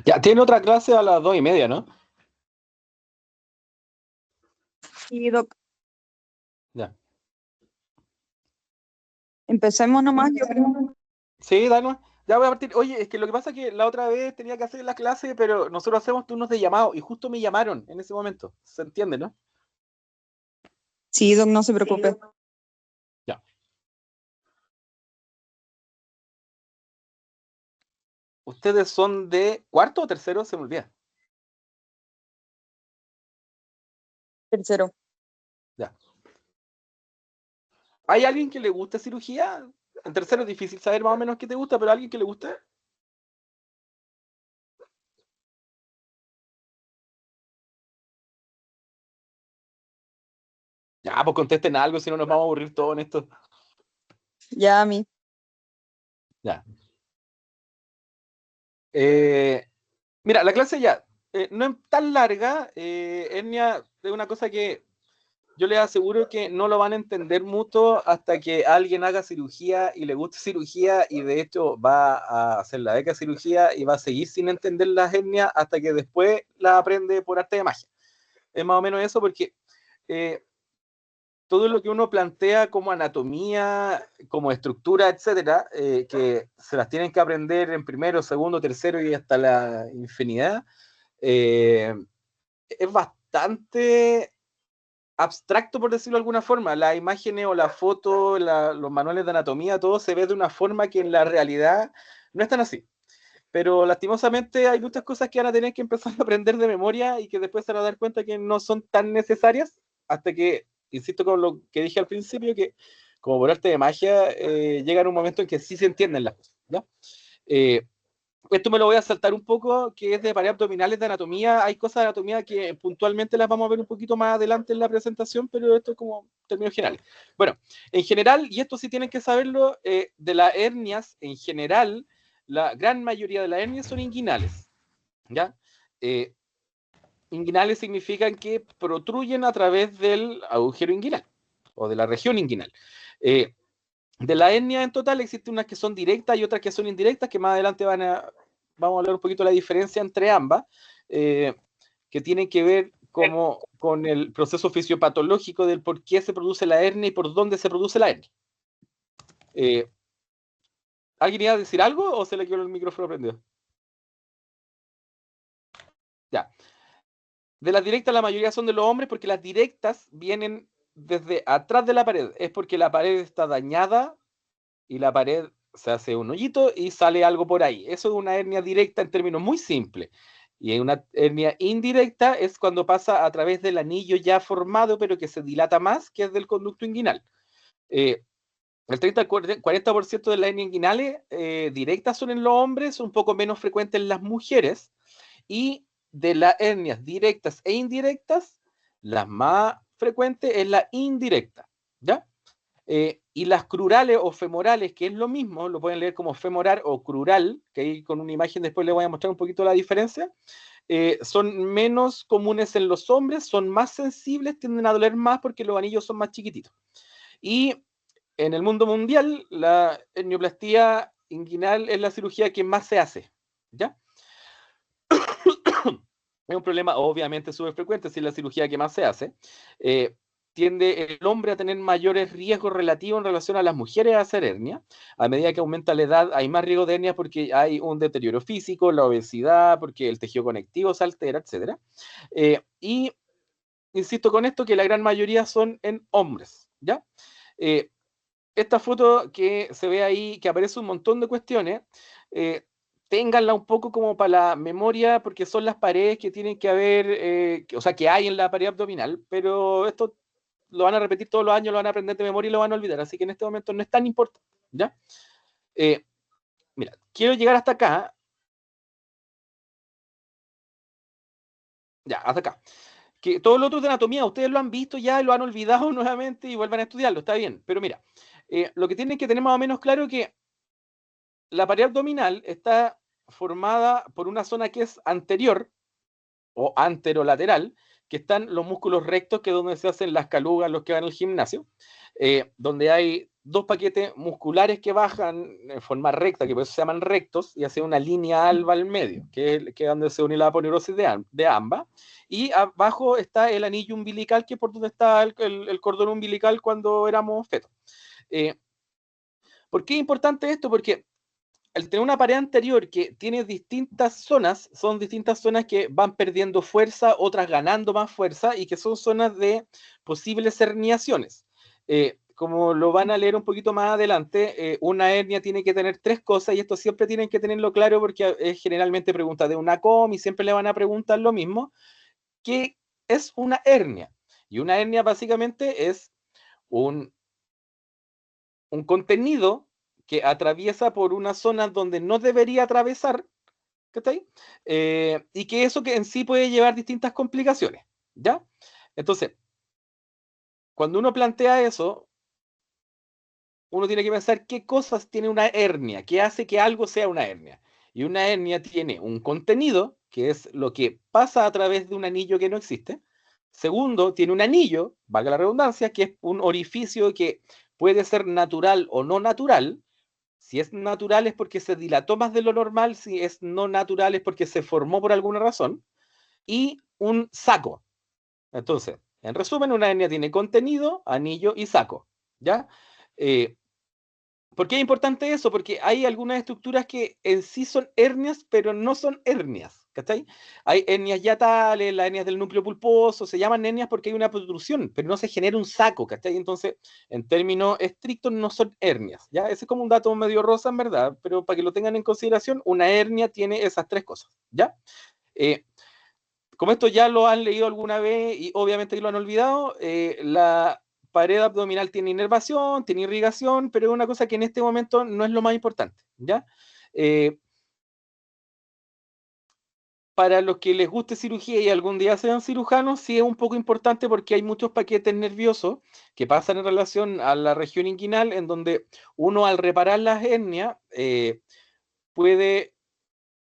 Ya, tiene otra clase a las 2:30, ¿no? Sí, Doc. Ya. Empecemos nomás, yo creo. Sí, Dano. Ya voy a partir. Oye, es que lo que pasa es que la otra vez tenía que hacer la clase, pero nosotros hacemos turnos de llamado y justo me llamaron en ese momento. ¿Se entiende, no? Sí, Doc, no se preocupe. Ya. ¿Ustedes son de cuarto o tercero? Se me olvida. Tercero. Ya. ¿Hay alguien que le guste cirugía? En tercero es difícil saber más o menos qué te gusta, pero ¿alguien que le guste? Ya, pues contesten algo, si no nos vamos a aburrir todos en esto. Ya a mí. Ya. Mira, la clase ya no es tan larga. Hernia es una cosa que yo les aseguro que no lo van a entender mucho hasta que alguien haga cirugía y le guste cirugía y de hecho va a hacer la beca de cirugía y va a seguir sin entender las hernias hasta que después la aprende por arte de magia. Es más o menos eso porque eh, todo lo que uno plantea como anatomía, como estructura, etcétera, que se las tienen que aprender en primero, segundo, tercero y hasta la infinidad, eh, es bastante abstracto, por decirlo de alguna forma. Las imágenes o las fotos, los manuales de anatomía, todo se ve de una forma que en la realidad no es tan así. Pero lastimosamente hay muchas cosas que van a tener que empezar a aprender de memoria y que después se van a dar cuenta que no son tan necesarias hasta que, insisto con lo que dije al principio, que como por arte de magia, llega en un momento en que sí se entienden las cosas, ¿ya? Eh, Esto me lo voy a saltar un poco, que es de pared abdominales de anatomía. Hay cosas de anatomía que puntualmente las vamos a ver un poquito más adelante en la presentación, pero esto es como términos generales. Bueno, en general, y esto sí tienen que saberlo, de las hernias, en general, la gran mayoría de las hernias son inguinales, ¿ya? Eh, Inguinales significan que protruyen a través del agujero inguinal o de la región inguinal. Eh, de la etnia en total existen unas que son directas y otras que son indirectas, que más adelante vamos a hablar un poquito de la diferencia entre ambas, que tienen que ver como con el proceso fisiopatológico del por qué se produce la hernia y por dónde se produce la hernia. ¿Alguien iba a decir algo o se le quedó el micrófono prendido? Ya. De las directas la mayoría son de los hombres porque las directas vienen desde atrás de la pared. Es porque la pared está dañada y la pared se hace un hoyito y sale algo por ahí. Eso es una hernia directa en términos muy simples. Y una hernia indirecta es cuando pasa a través del anillo ya formado, pero que se dilata más, que es del conducto inguinal. El 30-40% de las hernias inguinales directas son en los hombres, un poco menos frecuentes en las mujeres. Y de las hernias directas e indirectas, la más frecuente es la indirecta. ¿Ya? Y las crurales o femorales, que es lo mismo, lo pueden leer como femoral o crural, que ahí con una imagen después les voy a mostrar un poquito la diferencia, son menos comunes en los hombres, son más sensibles, tienden a doler más porque los anillos son más chiquititos. Y en el mundo mundial, la hernioplastia inguinal es la cirugía que más se hace, ¿ya? Es un problema obviamente súper frecuente, si es la cirugía que más se hace. Eh, Tiende el hombre a tener mayores riesgos relativos en relación a las mujeres a hacer hernia. A medida que aumenta la edad, hay más riesgo de hernia porque hay un deterioro físico, la obesidad, porque el tejido conectivo se altera, etc. Y insisto con esto que la gran mayoría son en hombres, ¿ya? Eh, esta foto que se ve ahí, que aparece un montón de cuestiones, eh, ténganla un poco como para la memoria, porque son las paredes que tienen que haber, o sea, que hay en la pared abdominal, pero esto lo van a repetir todos los años, lo van a aprender de memoria y lo van a olvidar. Así que en este momento no es tan importante, ¿ya? Mira, quiero llegar hasta acá. Ya, hasta acá. Que todo lo otro de anatomía, ustedes lo han visto ya y lo han olvidado nuevamente y vuelvan a estudiarlo, está bien. Pero mira, lo que tienen que tener más o menos claro es que la pared abdominal está formada por una zona que es anterior o anterolateral, que están los músculos rectos, que es donde se hacen las calugas, los que van al gimnasio, donde hay dos paquetes musculares que bajan en forma recta, que por eso se llaman rectos, y hacen una línea alba al medio, que es donde se une la aponeurosis de ambas, y abajo está el anillo umbilical, que es por donde está el cordón umbilical cuando éramos fetos. ¿Por qué es importante esto? Porque al tener una pared anterior que tiene distintas zonas, son distintas zonas que van perdiendo fuerza, otras ganando más fuerza, y que son zonas de posibles herniaciones. Como lo van a leer un poquito más adelante, una hernia tiene que tener tres cosas, y esto siempre tienen que tenerlo claro porque es generalmente pregunta de una com y siempre le van a preguntar lo mismo, ¿qué es una hernia? Y una hernia básicamente es un contenido que atraviesa por una zona donde no debería atravesar, ¿cachai? Y que eso que en sí puede llevar distintas complicaciones, ¿ya? Entonces, cuando uno plantea eso, uno tiene que pensar qué cosas tiene una hernia, qué hace que algo sea una hernia. Y una hernia tiene un contenido, que es lo que pasa a través de un anillo que no existe. Segundo, tiene un anillo, valga la redundancia, que es un orificio que puede ser natural o no natural. Si es natural es porque se dilató más de lo normal, si es no natural es porque se formó por alguna razón. Y un saco. Entonces, en resumen, una hernia tiene contenido, anillo y saco, ¿ya? Eh, ¿Por qué es importante eso? Porque hay algunas estructuras que en sí son hernias, pero no son hernias, ¿cachai? Hay hernias yatales, las hernias del núcleo pulposo, se llaman hernias porque hay una protrusión, pero no se genera un saco, ¿cachai? Entonces, en términos estrictos, no son hernias, ¿ya? Ese es como un dato medio rosa, en verdad, pero para que lo tengan en consideración, una hernia tiene esas tres cosas, ¿ya? Eh, como esto ya lo han leído alguna vez y obviamente que lo han olvidado, la pared abdominal tiene inervación, tiene irrigación, pero es una cosa que en este momento no es lo más importante, ¿ya? Eh, para los que les guste cirugía y algún día sean cirujanos, sí es un poco importante porque hay muchos paquetes nerviosos que pasan en relación a la región inguinal, en donde uno al reparar las hernias puede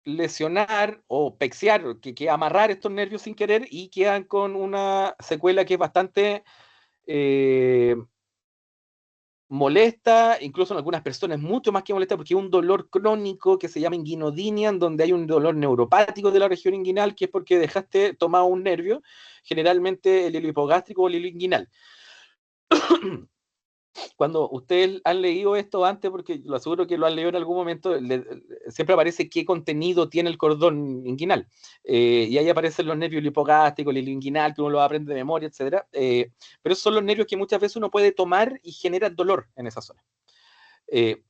lesionar o pexiar, que amarrar estos nervios sin querer y quedan con una secuela que es bastante eh, molesta, incluso en algunas personas mucho más que molesta, porque es un dolor crónico que se llama inguinodinia, en donde hay un dolor neuropático de la región inguinal, que es porque dejaste tomado un nervio, generalmente el hilo hipogástrico o el hilo inguinal. Cuando ustedes han leído esto antes, porque lo aseguro que lo han leído en algún momento, siempre aparece qué contenido tiene el cordón inguinal. Y ahí aparecen los nervios hipogástricos, el hilo inguinal, que uno lo aprende de memoria, etc. Pero esos son los nervios que muchas veces uno puede tomar y genera dolor en esa zona. Eh,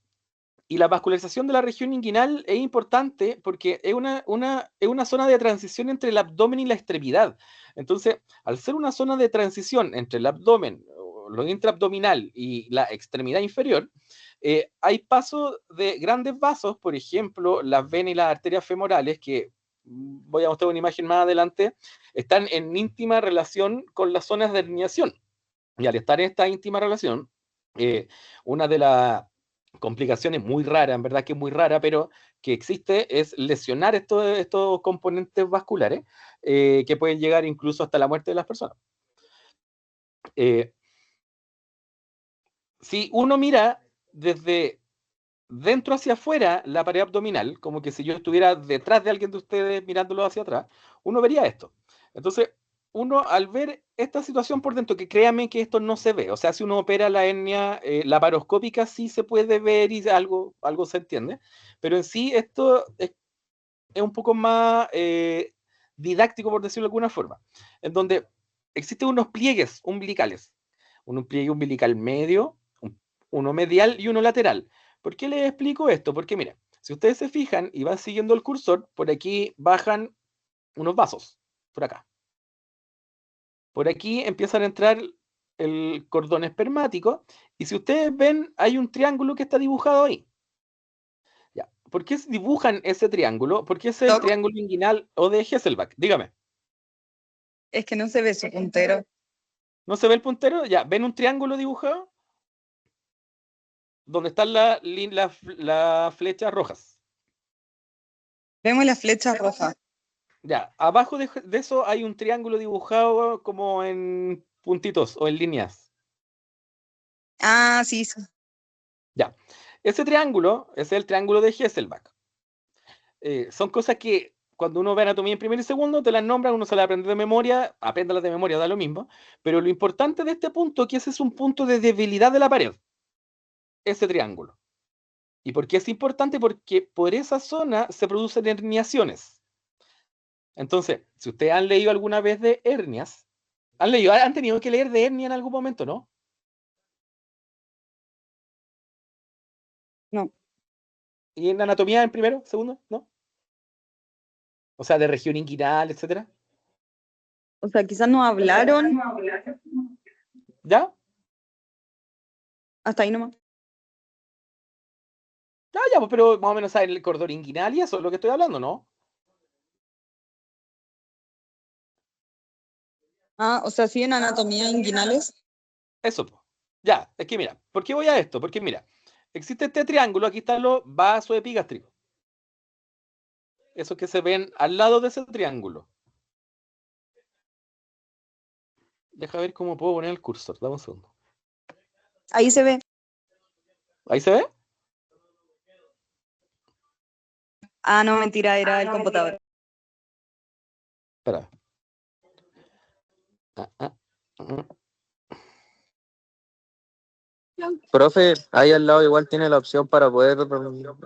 y la vascularización de la región inguinal es importante porque es una zona de transición entre el abdomen y la extremidad. Entonces, al ser una zona de transición entre el abdomen, lo intraabdominal y la extremidad inferior, hay pasos de grandes vasos, por ejemplo, las venas y las arterias femorales, que voy a mostrar una imagen más adelante, están en íntima relación con las zonas de herniación. Y al estar en esta íntima relación, una de las complicaciones muy raras, en verdad que es muy rara, pero que existe, es lesionar estos componentes vasculares que pueden llegar incluso hasta la muerte de las personas. Eh, si uno mira desde dentro hacia afuera la pared abdominal, como que si yo estuviera detrás de alguien de ustedes mirándolo hacia atrás, uno vería esto. Entonces, uno al ver esta situación por dentro, que créanme que esto no se ve, o sea, si uno opera la hernia laparoscópica sí se puede ver y algo se entiende, pero en sí esto es un poco más didáctico, por decirlo de alguna forma, en donde existen unos pliegues umbilicales, un pliegue umbilical medio, uno medial y uno lateral. ¿Por qué les explico esto? Porque mira, si ustedes se fijan y van siguiendo el cursor, por aquí bajan unos vasos, por acá. Por aquí empiezan a entrar el cordón espermático, y si ustedes ven, hay un triángulo que está dibujado ahí. Ya. ¿Por qué dibujan ese triángulo? Porque ese es el Doc, triángulo inguinal o de Hesselbach. Dígame. es que no se ve su puntero. ¿No se ve el puntero? Ya, ¿ven un triángulo dibujado? Donde están las flechas rojas. Vemos la flecha roja. Ya, abajo de eso hay un triángulo dibujado como en puntitos o en líneas. Ah, sí, sí. Ya, ese triángulo es el triángulo de Hesselbach. Son cosas que cuando uno ve anatomía en primer y segundo, te las nombran, uno se las aprende de memoria, apréndalas de memoria, da lo mismo. Pero lo importante de este punto es que ese es un punto de debilidad de la pared, ese triángulo. ¿Y por qué es importante? Porque por esa zona se producen herniaciones. Entonces, si ustedes han leído alguna vez de hernias, han tenido que leer de hernia en algún momento, ¿no? No. ¿Y en anatomía en primero, segundo? ¿No? O sea, de región inguinal, etcétera. O sea, quizás no hablaron ¿Ya? hasta ahí nomás. Ya, pues, pero más o menos saben el cordón inguinal y eso es lo que estoy hablando, ¿no? Ah, o sea, sí en anatomía inguinales. Eso, pues. Ya, es que mira, ¿por qué voy a esto? Porque mira, existe este triángulo, aquí están los vasos epigástricos. Esos que se ven al lado de ese triángulo. Deja ver cómo puedo poner el cursor, dame un segundo. Ahí se ve. ¿Ahí se ve? Ah, no, mentira, era el computador. Espera. Ah, ah, ah. Profe, ahí al lado igual tiene la opción para poder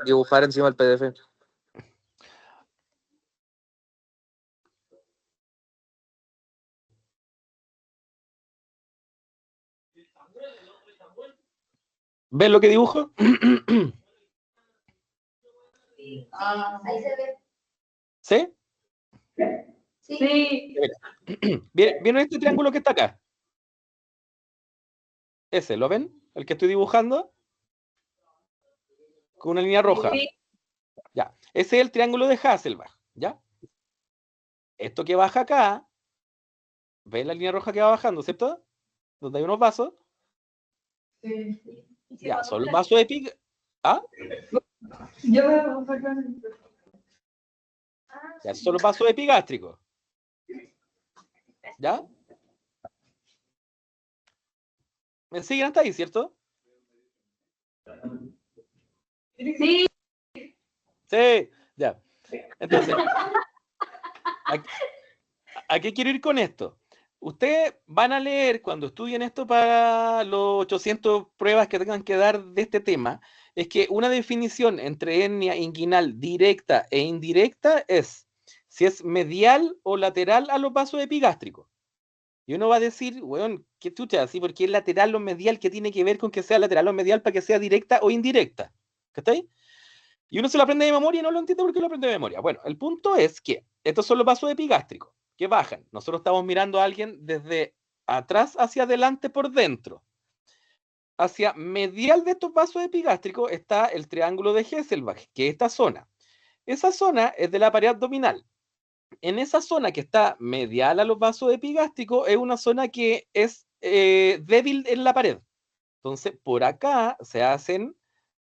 dibujar encima del PDF. ¿Ves lo que dibujo? Ahí se ve. ¿Sí? Sí. ¿Vieron este triángulo que está acá? Ese, ¿lo ven? El que estoy dibujando. Con una línea roja. Sí. Ya. Ese es el triángulo de Hasselbalch. ¿Ya? Esto que baja acá. ¿Ven la línea roja que va bajando, cierto? Donde hay unos vasos. Sí. Ya, son los vasos epig. ¿Ah? Yo veo sacar. Ya, son los vasos epigástricos. ¿Ya? ¿Me siguen hasta ahí, cierto? Sí. Sí, ya. Entonces, ¿a qué quiero ir con esto? Ustedes van a leer cuando estudien esto para los 800 pruebas que tengan que dar de este tema, es que una definición entre hernia inguinal directa e indirecta es si es medial o lateral a los vasos epigástricos. Y uno va a decir, weón, qué chucha, así, porque es lateral o medial, que tiene que ver con que sea lateral o medial para que sea directa o indirecta. ¿Cachai? Y uno se lo aprende de memoria y no lo entiende porque lo aprende de memoria. Bueno, el punto es que estos son los vasos epigástricos que bajan. Nosotros estamos mirando a alguien desde atrás hacia adelante por dentro. Hacia medial de estos vasos epigástricos está el triángulo de Hesselbach, que es esta zona. Esa zona es de la pared abdominal. En esa zona que está medial a los vasos epigástricos es una zona que es débil en la pared. Entonces, por acá se hacen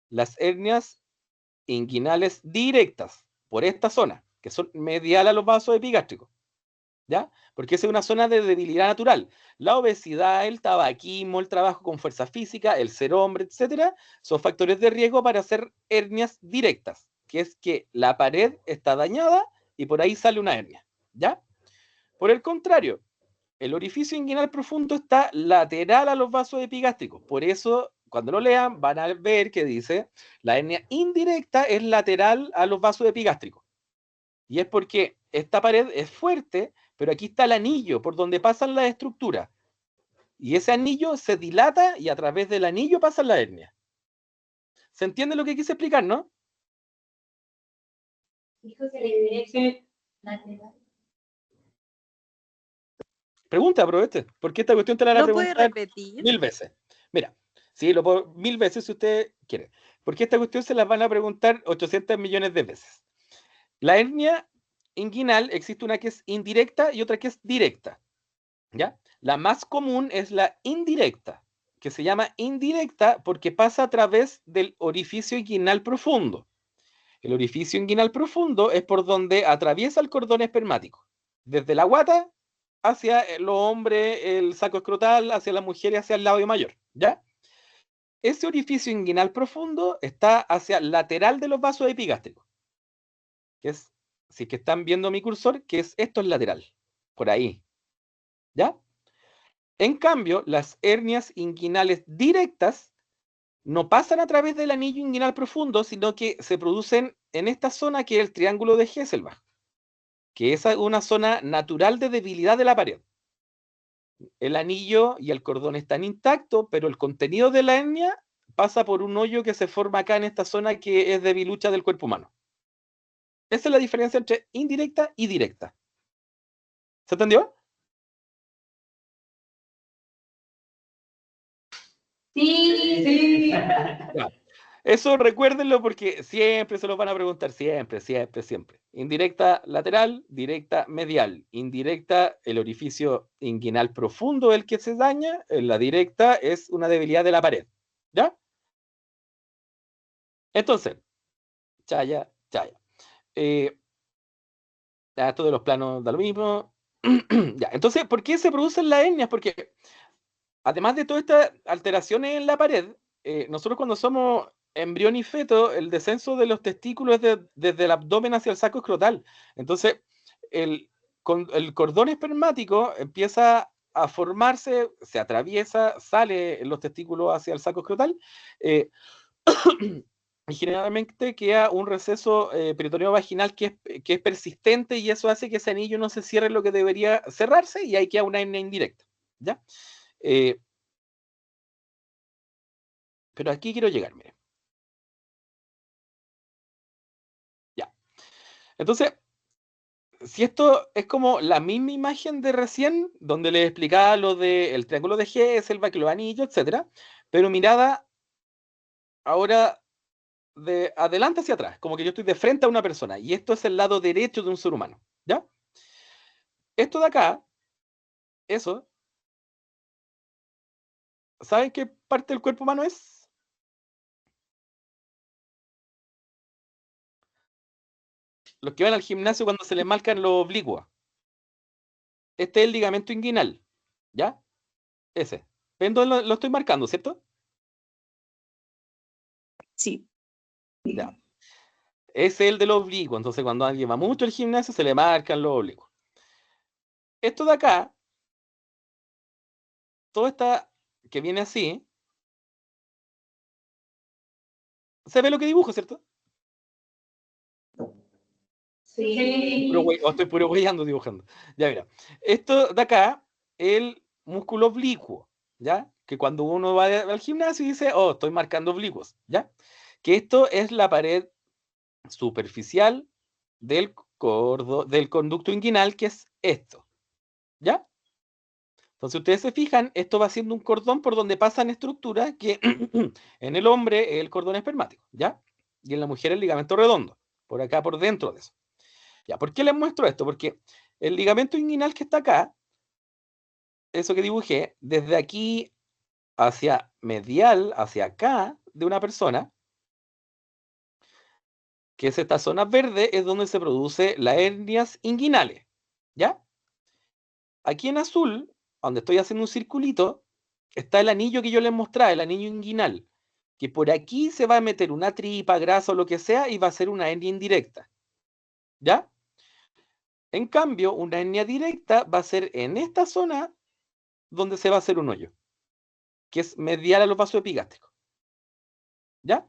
las hernias inguinales directas, por esta zona, que son medial a los vasos epigástricos. ¿Ya? Porque esa es una zona de debilidad natural. La obesidad, el tabaquismo, el trabajo con fuerza física, el ser hombre, etcétera, son factores de riesgo para hacer hernias directas, que es que la pared está dañada y por ahí sale una hernia. ¿Ya? Por el contrario, el orificio inguinal profundo está lateral a los vasos epigástricos. Por eso, cuando lo lean, van a ver que dice la hernia indirecta es lateral a los vasos epigástricos. Y es porque esta pared es fuerte, pero aquí está el anillo por donde pasan las estructuras. Y ese anillo se dilata y a través del anillo pasa la hernia. ¿Se entiende lo que quise explicar, no? Hijo, se le dice lateral. Pregunta, aproveche, porque esta cuestión te la van a ¿Lo puede preguntar repetir? 1000 veces. Mira, sí, lo puedo 1000 veces si usted quiere. Porque esta cuestión se la van a preguntar 800 millones de veces. La hernia inguinal existe una que es indirecta y otra que es directa. ¿Ya? La más común es la indirecta, que se llama indirecta porque pasa a través del orificio inguinal profundo. El orificio inguinal profundo es por donde atraviesa el cordón espermático, desde la guata hacia los hombres, el saco escrotal, hacia las mujeres, hacia el labio mayor, ¿ya? Ese orificio inguinal profundo está hacia el lateral de los vasos epigástricos, que es, si es que están viendo mi cursor, que es esto es lateral, por ahí, ¿ya? En cambio, las hernias inguinales directas no pasan a través del anillo inguinal profundo, sino que se producen en esta zona que es el triángulo de Hesselbach, que es una zona natural de debilidad de la pared. El anillo y el cordón están intactos, pero el contenido de la hernia pasa por un hoyo que se forma acá en esta zona que es debilucha del cuerpo humano. Esa es la diferencia entre indirecta y directa. ¿Se entendió? Sí. Ya. Eso recuérdenlo porque siempre se lo van a preguntar, siempre, siempre, siempre. Indirecta lateral, directa medial. Indirecta, el orificio inguinal profundo el que se daña. La directa es una debilidad de la pared. ¿Ya? Entonces, chaya, chaya. Esto de los planos da lo mismo. Ya, entonces, ¿por qué se producen las hernias? Porque además de todas estas alteraciones en la pared, nosotros cuando somos embrión y feto, el descenso de los testículos es desde el abdomen hacia el saco escrotal. Entonces, el cordón espermático empieza a formarse, se atraviesa, sale en los testículos hacia el saco escrotal, eh, y generalmente queda un receso peritoneo vaginal que es persistente y eso hace que ese anillo no se cierre lo que debería cerrarse y ahí queda una hernia indirecta. ¿Ya? Eh, Pero aquí quiero llegar, mire. Ya. Entonces, si esto es como la misma imagen de recién, donde les explicaba lo del triángulo de Hesselbach, los anillos, etcétera, pero mirada ahora de adelante hacia atrás, como que yo estoy de frente a una persona, y esto es el lado derecho de un ser humano, ¿ya? Esto de acá, eso, ¿saben qué parte del cuerpo humano es? Los que van al gimnasio cuando se les marcan los oblicuos. Este es el ligamento inguinal, ¿ya? Ese. ¿Ven dónde lo estoy marcando, cierto? Sí. Ya. Es el del oblicuo. Entonces, cuando alguien va mucho al gimnasio, se le marcan los oblicuos. Esto de acá, todo esta que viene así, se ve lo que dibujo, ¿cierto? Sí. O estoy puro weyando dibujando. Ya mira. Esto de acá, el músculo oblicuo, ¿ya? Que cuando uno va al gimnasio dice, oh, estoy marcando oblicuos, ¿ya? Que esto es la pared superficial del conducto inguinal, que es esto, ¿ya? Entonces, ustedes se fijan, esto va siendo un cordón por donde pasan estructuras que en el hombre es el cordón espermático, ¿ya? Y en la mujer el ligamento redondo, por acá, por dentro de eso. ¿Ya? ¿Por qué les muestro esto? Porque el ligamento inguinal que está acá, eso que dibujé, desde aquí hacia medial, hacia acá de una persona, que es esta zona verde, es donde se produce las hernias inguinales, ¿ya? Aquí en azul, donde estoy haciendo un circulito, está el anillo que yo les mostraba, el anillo inguinal, que por aquí se va a meter una tripa, grasa o lo que sea y va a ser una hernia indirecta, ¿ya? En cambio, una hernia directa va a ser en esta zona donde se va a hacer un hoyo, que es medial a los vasos epigástricos, ¿ya?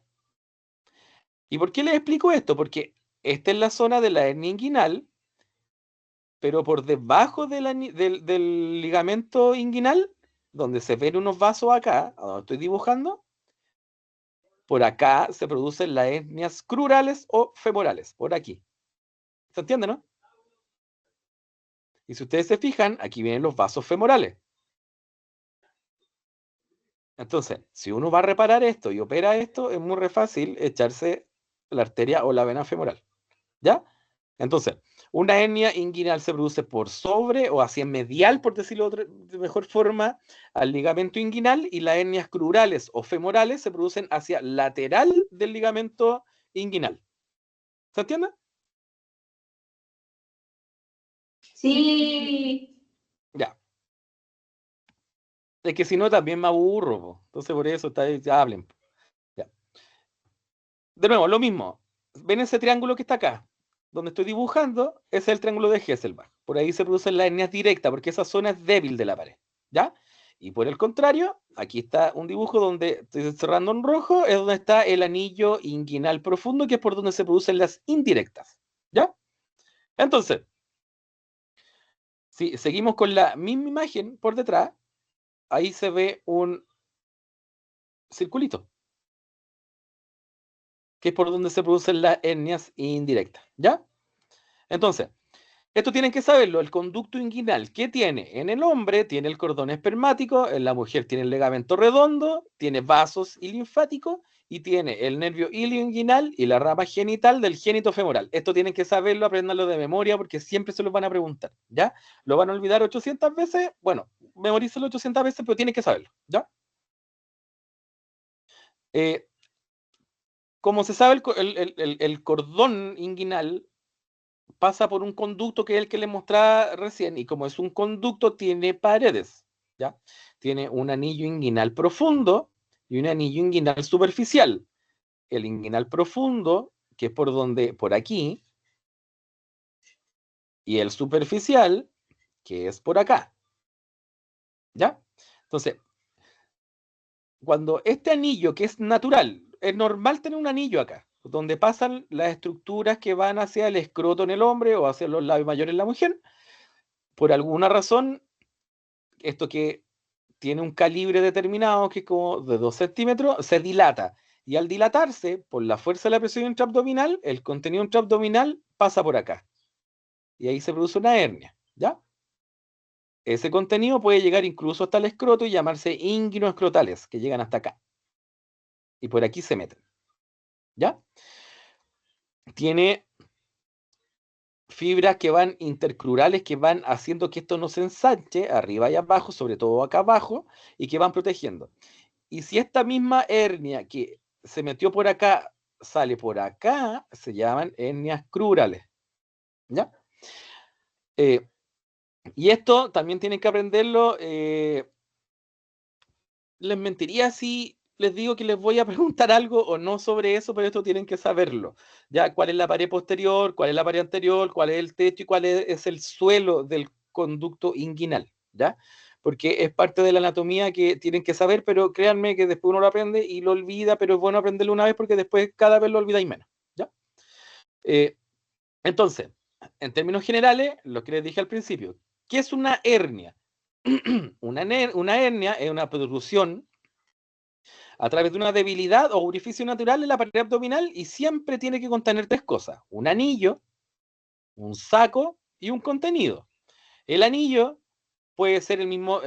¿Y por qué les explico esto? Porque esta es la zona de la hernia inguinal, pero por debajo del ligamento inguinal, donde se ven unos vasos acá, a donde estoy dibujando, por acá se producen las hernias crurales o femorales, por aquí. ¿Se entiende, no? Y si ustedes se fijan, aquí vienen los vasos femorales. Entonces, si uno va a reparar esto y opera esto, es muy re fácil echarse la arteria o la vena femoral. ¿Ya? Entonces, una hernia inguinal se produce por sobre o hacia medial, por decirlo de mejor forma, al ligamento inguinal, y las hernias crurales o femorales se producen hacia lateral del ligamento inguinal. ¿Se entiende? Sí. Ya. Es que si no, también me aburro, po. Entonces, por eso ya hablen. Ya. De nuevo, lo mismo. ¿Ven ese triángulo que está acá? Donde estoy dibujando, ese es el triángulo de Hesselbach. Por ahí se producen las hernias directas, porque esa zona es débil de la pared. ¿Ya? Y por el contrario, aquí está un dibujo donde estoy cerrando en rojo, es donde está el anillo inguinal profundo, que es por donde se producen las indirectas. ¿Ya? Entonces, si seguimos con la misma imagen por detrás, ahí se ve un circulito, que es por donde se producen las hernias indirectas. ¿Ya? Entonces, esto tienen que saberlo, el conducto inguinal. ¿Qué tiene? En el hombre tiene el cordón espermático, en la mujer tiene el ligamento redondo, tiene vasos y linfático, y tiene el nervio ilioinguinal y la rama genital del génito femoral. Esto tienen que saberlo, aprendanlo de memoria, porque siempre se los van a preguntar, ¿ya? Lo van a olvidar 800 veces, bueno, memorízalo 800 veces, pero tienen que saberlo, ¿ya? Eh, como se sabe, el cordón inguinal pasa por un conducto que es el que les mostraba recién, y como es un conducto, tiene paredes, ¿ya? Tiene un anillo inguinal profundo y un anillo inguinal superficial. El inguinal profundo, que es por donde, por aquí, y el superficial, que es por acá, ¿ya? Entonces, cuando este anillo, que es natural, es normal tener un anillo acá, donde pasan las estructuras que van hacia el escroto en el hombre o hacia los labios mayores en la mujer, por alguna razón, esto que tiene un calibre determinado, que es como de 2 centímetros, se dilata. Y al dilatarse, por la fuerza de la presión intraabdominal, el contenido intraabdominal pasa por acá. Y ahí se produce una hernia, ¿ya? Ese contenido puede llegar incluso hasta el escroto y llamarse ínguinos escrotales, que llegan hasta acá. Y por aquí se meten, ¿ya? Tiene fibras que van intercrurales, que van haciendo que esto no se ensanche arriba y abajo, sobre todo acá abajo, y que van protegiendo. Y si esta misma hernia que se metió por acá sale por acá, se llaman hernias crurales, ¿ya? Eh, y esto también tienen que aprenderlo. Les mentiría si les digo que les voy a preguntar algo o no sobre eso, pero esto tienen que saberlo. Ya, cuál es la pared posterior, cuál es la pared anterior, cuál es el techo y cuál es el suelo del conducto inguinal, ¿ya? Porque es parte de la anatomía que tienen que saber, pero créanme que después uno lo aprende y lo olvida, pero es bueno aprenderlo una vez porque después cada vez lo olvidáis menos, ¿ya? Eh, entonces, en términos generales, lo que les dije al principio, ¿qué es una hernia? Una hernia es una protrusión a través de una debilidad o orificio natural en la pared abdominal, y siempre tiene que contener tres cosas: un anillo, un saco y un contenido. El anillo puede ser el mismo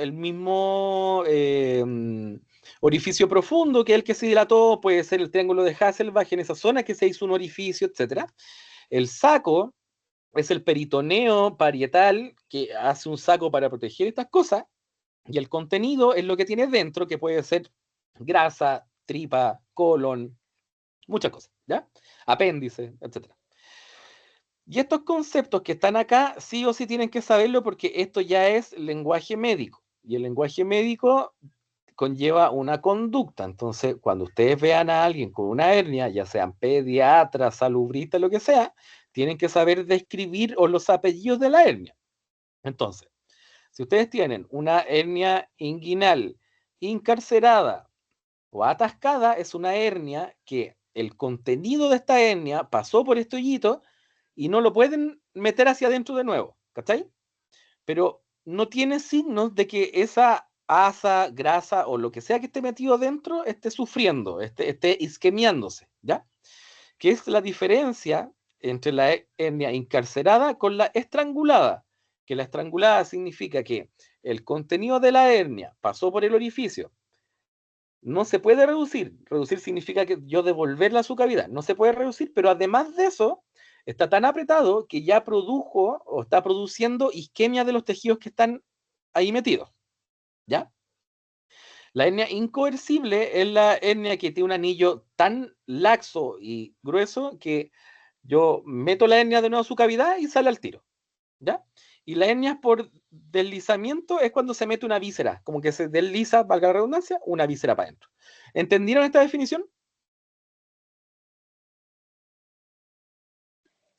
orificio profundo, que es el que se dilató, puede ser el triángulo de Hasselbalch en esa zona que se hizo un orificio, etc. El saco es el peritoneo parietal, que hace un saco para proteger estas cosas, y el contenido es lo que tiene dentro, que puede ser grasa, tripa, colon, muchas cosas, ¿ya? Apéndice, etcétera. Y estos conceptos que están acá, sí o sí tienen que saberlo, porque esto ya es lenguaje médico. Y el lenguaje médico conlleva una conducta. Entonces, cuando ustedes vean a alguien con una hernia, ya sean pediatras, salubristas, lo que sea, tienen que saber describir o los apellidos de la hernia. Entonces, si ustedes tienen una hernia inguinal incarcerada o atascada, es una hernia que el contenido de esta hernia pasó por este hoyito y no lo pueden meter hacia adentro de nuevo, ¿cachai? Pero no tiene signos de que esa asa, grasa o lo que sea que esté metido dentro esté sufriendo, esté isquemiándose, ¿ya? ¿Qué es la diferencia entre la hernia encarcerada con la estrangulada? que la estrangulada significa que el contenido de la hernia pasó por el orificio, no se puede reducir. Reducir significa que yo devolverla a su cavidad. No se puede reducir, pero además de eso, está tan apretado que ya produjo o está produciendo isquemia de los tejidos que están ahí metidos. ¿Ya? La hernia incoercible es la hernia que tiene un anillo tan laxo y grueso que yo meto la hernia de nuevo a su cavidad y sale al tiro. ¿Ya? Y la hernia por deslizamiento es cuando se mete una víscera, como que se desliza, valga la redundancia, una víscera para adentro. ¿Entendieron esta definición?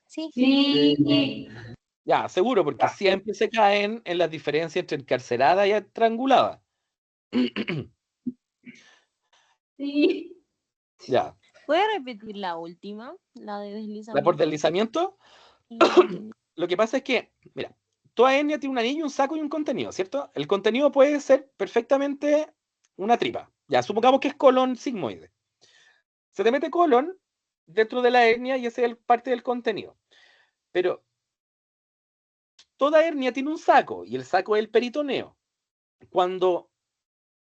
Sí. Sí. Ya, seguro, porque siempre se caen en las diferencias entre encarcerada y estrangulada. Sí. Ya. ¿Puede repetir la última? La de La deslizamiento. por deslizamiento, Sí, no entendí. lo que pasa es que, mira, toda hernia tiene un anillo, un saco y un contenido, ¿cierto? El contenido puede ser perfectamente una tripa. Ya, supongamos que es colon sigmoide. Se te mete colon dentro de la hernia y ese es parte del contenido. Pero toda hernia tiene un saco y el saco es el peritoneo. Cuando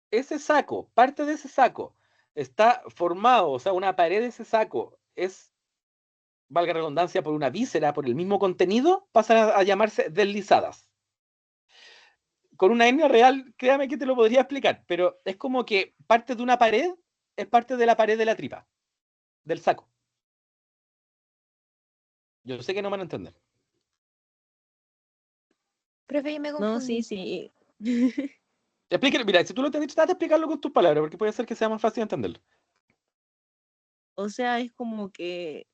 ese saco, parte de ese saco, está formado, o sea, una pared de ese saco es, valga la redundancia, por una víscera, por el mismo contenido, pasan a llamarse deslizadas. Con una hernia real, créame que te lo podría explicar, pero es como que parte de una pared es parte de la pared de la tripa, del saco. Yo sé que no me van a entender. Profe, yo me confundí. No, sí, sí. Explíquelo, mira, si tú lo entendiste, trata de explicarlo con tus palabras, porque puede ser que sea más fácil entenderlo. O sea, es como que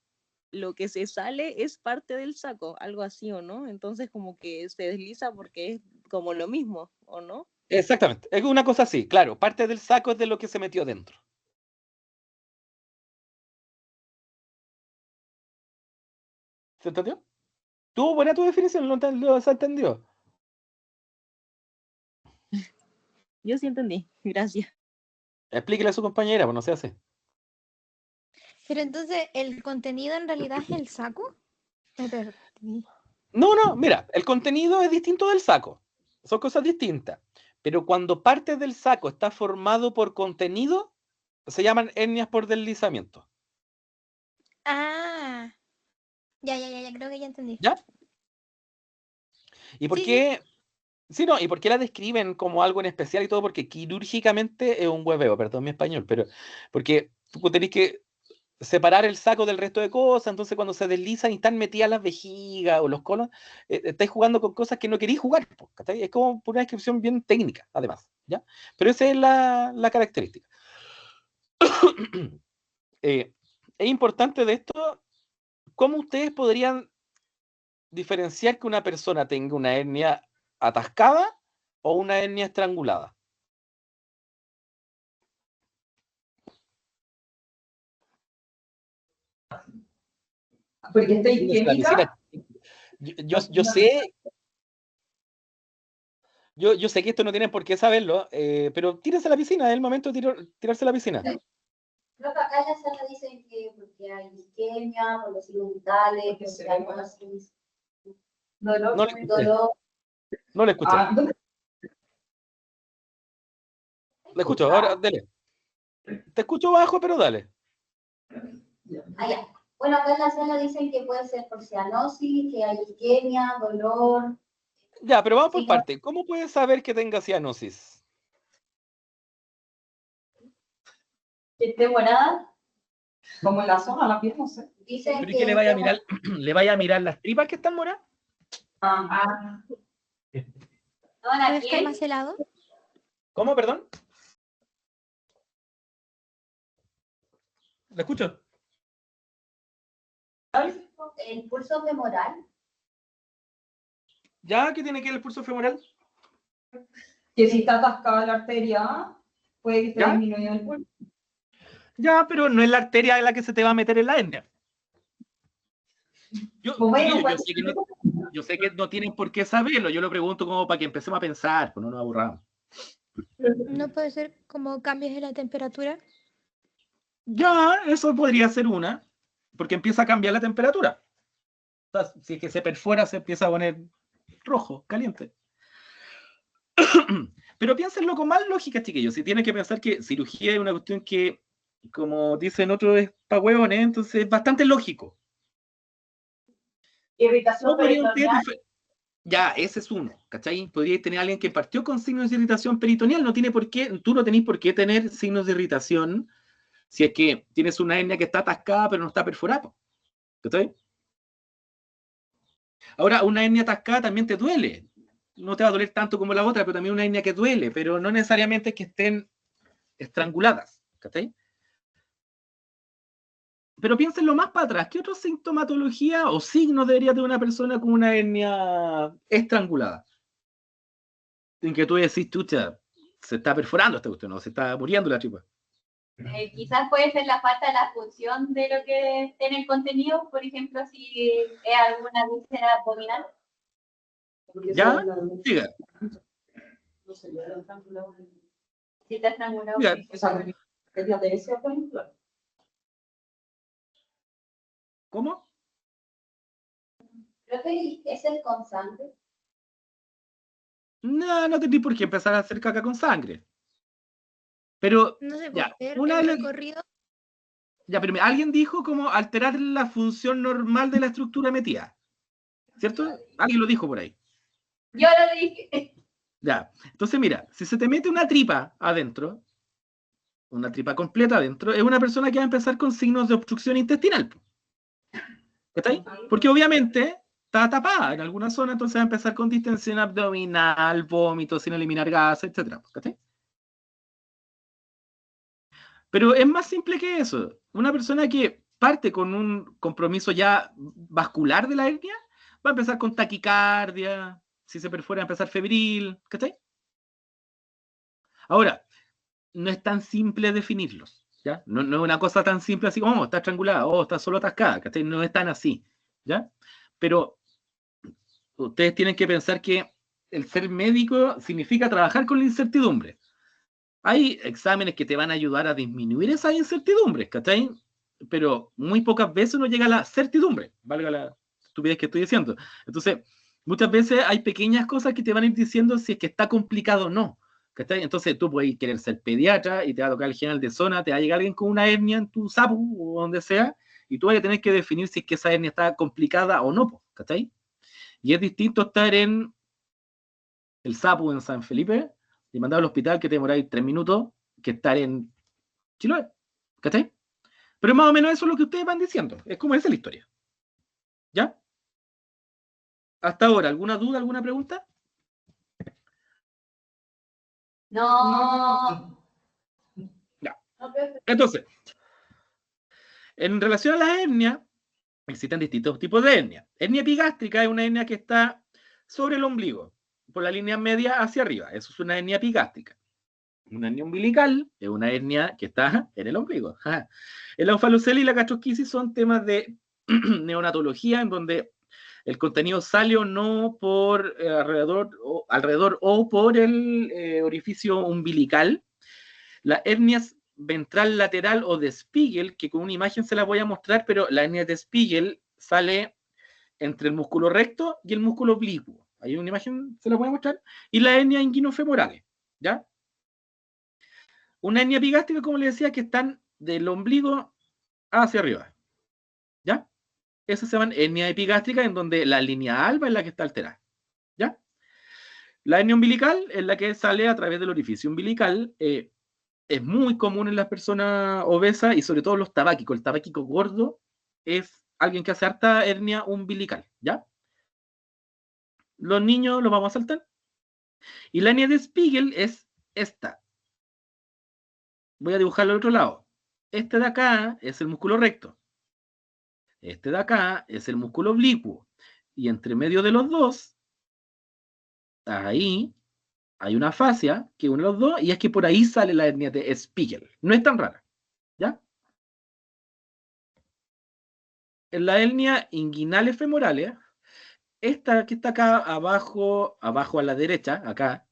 lo que se sale es parte del saco, algo así, ¿o no? Entonces como que se desliza porque es como lo mismo, ¿o no? Exactamente, es una cosa así, claro, parte del saco es de lo que se metió dentro. ¿Se entendió? Tuvo buena tu definición, se entendió. Yo sí entendí, gracias. Explíquele a su compañera, pues no se hace. Pero entonces, ¿el contenido en realidad es el saco? Me perdí. No, mira, el contenido es distinto del saco. Son cosas distintas. Pero cuando parte del saco está formado por contenido, se llaman hernias por deslizamiento. Ah, ya, creo que ya entendí. ¿Ya? ¿Y por Sí, qué? Sí, no, ¿y por qué la describen como algo en especial y todo? Porque quirúrgicamente es un hueveo, perdón mi español, pero porque tú tenés que separar el saco del resto de cosas, entonces cuando se deslizan y están metidas las vejigas o los colon, estáis jugando con cosas que no queréis jugar, ¿cachai? Es como por una descripción bien técnica, además, ¿ya? Pero esa es la característica. Es importante de esto, ¿cómo ustedes podrían diferenciar que una persona tenga una hernia atascada o una hernia estrangulada? Porque estoy Tírense a la química. piscina. Yo sé, yo sé que esto no tienen por qué saberlo, pero tírense a la piscina, es el momento de tirarse a la piscina. Creo que acá en la sala dicen que porque hay isquemia, por los signos vitales, porque hay hemosis. Dolor, No le escuché. dolor. No le escuché. ¿Dónde? Le escucho, ahora dale. Te escucho bajo, pero dale. Allá. Bueno, acá en la sala dicen que puede ser por cianosis, que hay isquemia, dolor. Ya, pero vamos por Sí, parte. ¿Cómo puedes saber que tenga cianosis? que esté morada. Como en la zona, la piel, no sé. Dicen ¿Pero y qué le vaya a mirar? ¿Le vaya a mirar las tripas que están moradas? No, ¿puede estar más helado? ¿Cómo, perdón? ¿Le escucho? el pulso femoral. ¿Ya? ¿Qué tiene que ver el pulso femoral? Que si está atascada la arteria, puede que esté ¿Ya? disminuido el pulso. Ya, pero no es la arteria en la que se te va a meter en la hernia. Yo, Bueno, chiquillo, yo sé que no tienen por qué saberlo. Yo lo pregunto como para que empecemos a pensar, pues no nos aburramos. ¿No puede ser como cambios en la temperatura? Ya, eso podría ser una, porque empieza a cambiar la temperatura. O sea, si es que se perfora, se empieza a poner rojo, caliente. Pero piénsenlo con más lógica, chiquillos. Si tienen que pensar que cirugía es una cuestión que, como dicen otros, es pa' huevones, entonces es bastante lógico. Irritación ¿Cómo podrían ustedes peritoneal. Ya, ese es uno, ¿cachai? Podríais tener a alguien que partió con signos de irritación peritoneal, no tiene por qué, tú no tenés por qué tener signos de irritación si es que tienes una hernia que está atascada pero no está perforada, ¿cachai? Ahora, una hernia atascada también te duele, no te va a doler tanto como la otra, pero también una hernia que duele, pero no necesariamente es que estén estranguladas, ¿cachai? Pero piénsenlo más para atrás, ¿qué otra sintomatología o signos debería tener una persona con una hernia estrangulada? En que tú decís, chucha, se está perforando esta cuestión, no se está muriendo la tripa. Quizás puede ser la falta de la función de lo que tiene el contenido, por ejemplo, si es alguna víscera abdominal. ¿Ya? Siga. Si está estrangulado. Siga. Es la TS, por ejemplo. ¿Cómo? Creo que es el con sangre. No, no tenés por qué empezar a hacer caca con sangre. Pero, No sé, ya, por ver una el de las- recorrido. ya, pero alguien dijo como alterar la función normal de la estructura metida. ¿Cierto? Alguien lo dijo por ahí. Yo lo dije. Ya. Entonces, mira, si se te mete una tripa adentro, una tripa completa adentro, es una persona que va a empezar con signos de obstrucción intestinal. ¿Está ahí? Porque obviamente está tapada en alguna zona, entonces va a empezar con distensión abdominal, vómito, sin eliminar gases, etc. ¿Está ahí? Pero es más simple que eso. Una persona que parte con un compromiso ya vascular de la hernia va a empezar con taquicardia, si se perfora va a empezar febril, ¿cachai? Ahora, no es tan simple definirlos, ¿ya? No, no es una cosa tan simple así, oh, está estrangulada, oh, está solo atascada, ¿cachai? No es tan así, ¿ya? Pero ustedes tienen que pensar que el ser médico significa trabajar con la incertidumbre. Hay exámenes que te van a ayudar a disminuir esas incertidumbres, ¿cachai? Pero muy pocas veces uno llega a la certidumbre, valga la estupidez que estoy diciendo. Entonces, muchas veces hay pequeñas cosas que te van a ir diciendo si es que está complicado o no, ¿cachai? Entonces tú puedes querer ser pediatra y te va a tocar el general de zona, te va a llegar alguien con una hernia en tu sapo o donde sea, y tú vas a tener que definir si es que esa hernia está complicada o no, ¿cachai? Y es distinto estar en el sapo en San Felipe y mandar al hospital que te demoráis 3 minutos que estar en Chiloé, ¿cachai? Pero más o menos eso es lo que ustedes van diciendo, es como esa la historia. ¿Ya? Hasta ahora, ¿alguna duda, alguna pregunta? No. Ya. No, pero- Entonces, en relación a las hernias, existen distintos tipos de hernia. Hernia epigástrica es una hernia que está sobre el ombligo, por la línea media hacia arriba. Eso es una hernia epigástrica. Una hernia umbilical es una hernia que está en el ombligo. El onfalocele y la gastrosquisis son temas de neonatología en donde el contenido sale o no por alrededor o por el orificio umbilical. Las hernias ventral lateral o de Spiegel, que con una imagen se las voy a mostrar, pero la hernia de Spiegel sale entre el músculo recto y el músculo oblicuo. Hay una imagen, se la voy a mostrar. Y la hernia inguinofemorales, ¿ya? Una hernia epigástrica, como les decía, que están del ombligo hacia arriba, ¿ya? Esas se llaman hernia epigástrica, en donde la línea alba es la que está alterada, ¿ya? La hernia umbilical es la que sale a través del orificio umbilical. Es muy común en las personas obesas y sobre todo los tabáquicos. El tabáquico gordo es alguien que hace harta hernia umbilical, ¿ya? Los niños los vamos a saltar. Y la hernia de Spiegel es esta. Voy a dibujarlo al otro lado. Este de acá es el músculo recto. Este de acá es el músculo oblicuo. Y entre medio de los dos, ahí hay una fascia que une los dos, y es que por ahí sale la hernia de Spiegel. No es tan rara, ¿ya? En la hernia inguinales femorales, esta que está acá abajo a la derecha, acá,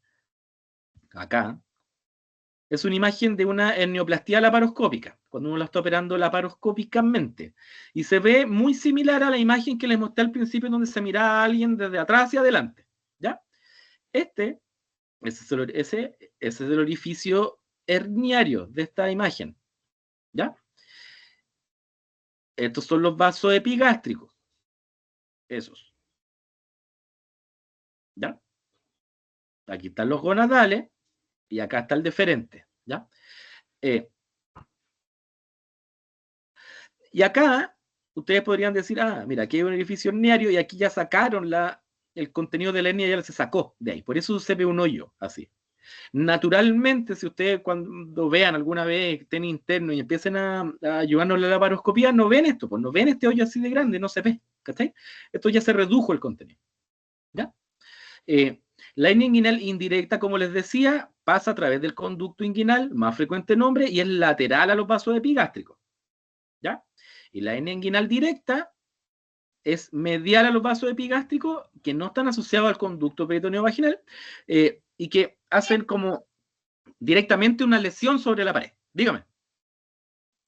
es una imagen de una hernioplastia laparoscópica, cuando uno la está operando laparoscópicamente. Y se ve muy similar a la imagen que les mostré al principio, donde se miraba a alguien desde atrás hacia adelante, ese es el orificio herniario de esta imagen. ¿Ya? Estos son los vasos epigástricos. Esos. ¿Ya? Aquí están los gonadales y acá está el deferente. ¿Ya? Y acá ustedes podrían decir, ah, mira, aquí hay un orificio herniario y aquí ya sacaron el contenido de la hernia, ya se sacó de ahí. Por eso se ve un hoyo así. Naturalmente, si ustedes cuando vean alguna vez estén interno y empiecen a ayudarnos a la laparoscopía, no ven esto, pues no ven este hoyo así de grande, no se ve, ¿cachai? Esto ya se redujo el contenido. ¿Ya? La hernia inguinal indirecta, como les decía, pasa a través del conducto inguinal, más frecuente nombre, y es lateral a los vasos epigástricos. ¿Ya? Y la hernia inguinal directa es medial a los vasos epigástricos que no están asociados al conducto peritoneo vaginal y que hacen como directamente una lesión sobre la pared. Dígame.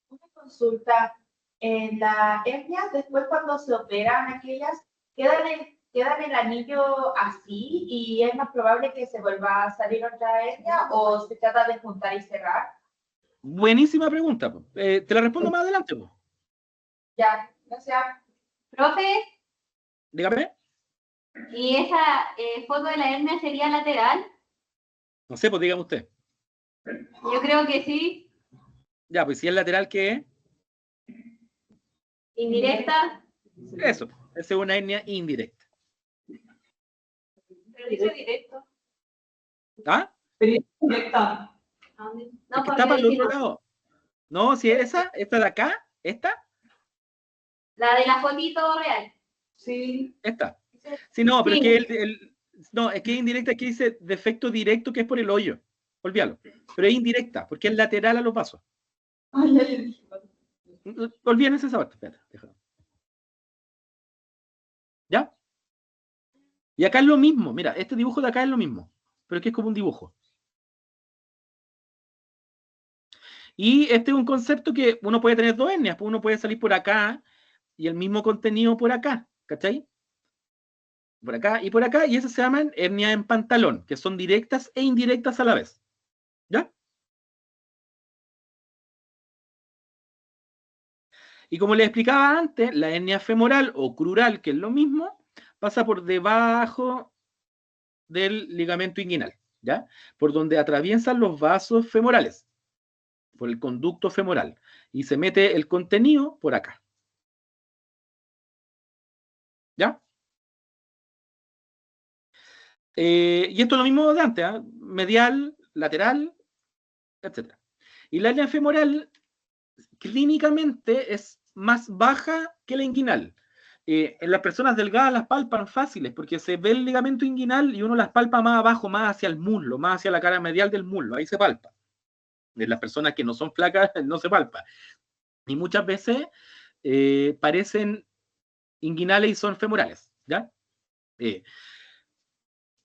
Una consulta. En la hernia, después cuando se operan aquellas, ¿quedan el anillo así y es más probable que se vuelva a salir otra hernia o se trata de juntar y cerrar? Buenísima pregunta. Te la respondo más adelante. Ya, gracias. Profe, Dígame. ¿y esa foto de la hernia sería lateral? No sé, pues dígame usted. Yo creo que sí. Ya, pues si es lateral, ¿qué es? Indirecta. Eso, esa es una hernia indirecta. Pero dice directo. ¿Ah? Directa. No, Es que porque está para el dice otro lado. No, si es esta de acá, esta, la de la fotito real. Sí. esta. Sí, no, pero Sí. es que no, es que es indirecta, aquí dice defecto directo que es por el hoyo. Olvídalo. Pero es indirecta, porque es lateral a los vasos. Ay, ay, ay. Olvídense esa parte. Espérate, déjalo. ¿Ya? Y acá es lo mismo. Mira, este dibujo de acá es lo mismo, pero que es como un dibujo. Y este es un concepto que uno puede tener dos hernias, pues uno puede salir por acá y el mismo contenido por acá, ¿cachai? Por acá, y esas se llaman hernias en pantalón, que son directas e indirectas a la vez. ¿Ya? Y como les explicaba antes, la hernia femoral o crural, que es lo mismo, pasa por debajo del ligamento inguinal, ¿ya? Por donde atraviesan los vasos femorales, por el conducto femoral, y se mete el contenido por acá. ¿Ya? Y esto es lo mismo de antes, ¿eh? Medial, lateral, etc. Y la hernia femoral clínicamente es más baja que la inguinal. En las personas delgadas las palpan fáciles porque se ve el ligamento inguinal y uno las palpa más abajo, más hacia el muslo, más hacia la cara medial del muslo, ahí se palpa. En las personas que no son flacas no se palpa. Y muchas veces parecen inguinales y son femorales, ¿ya?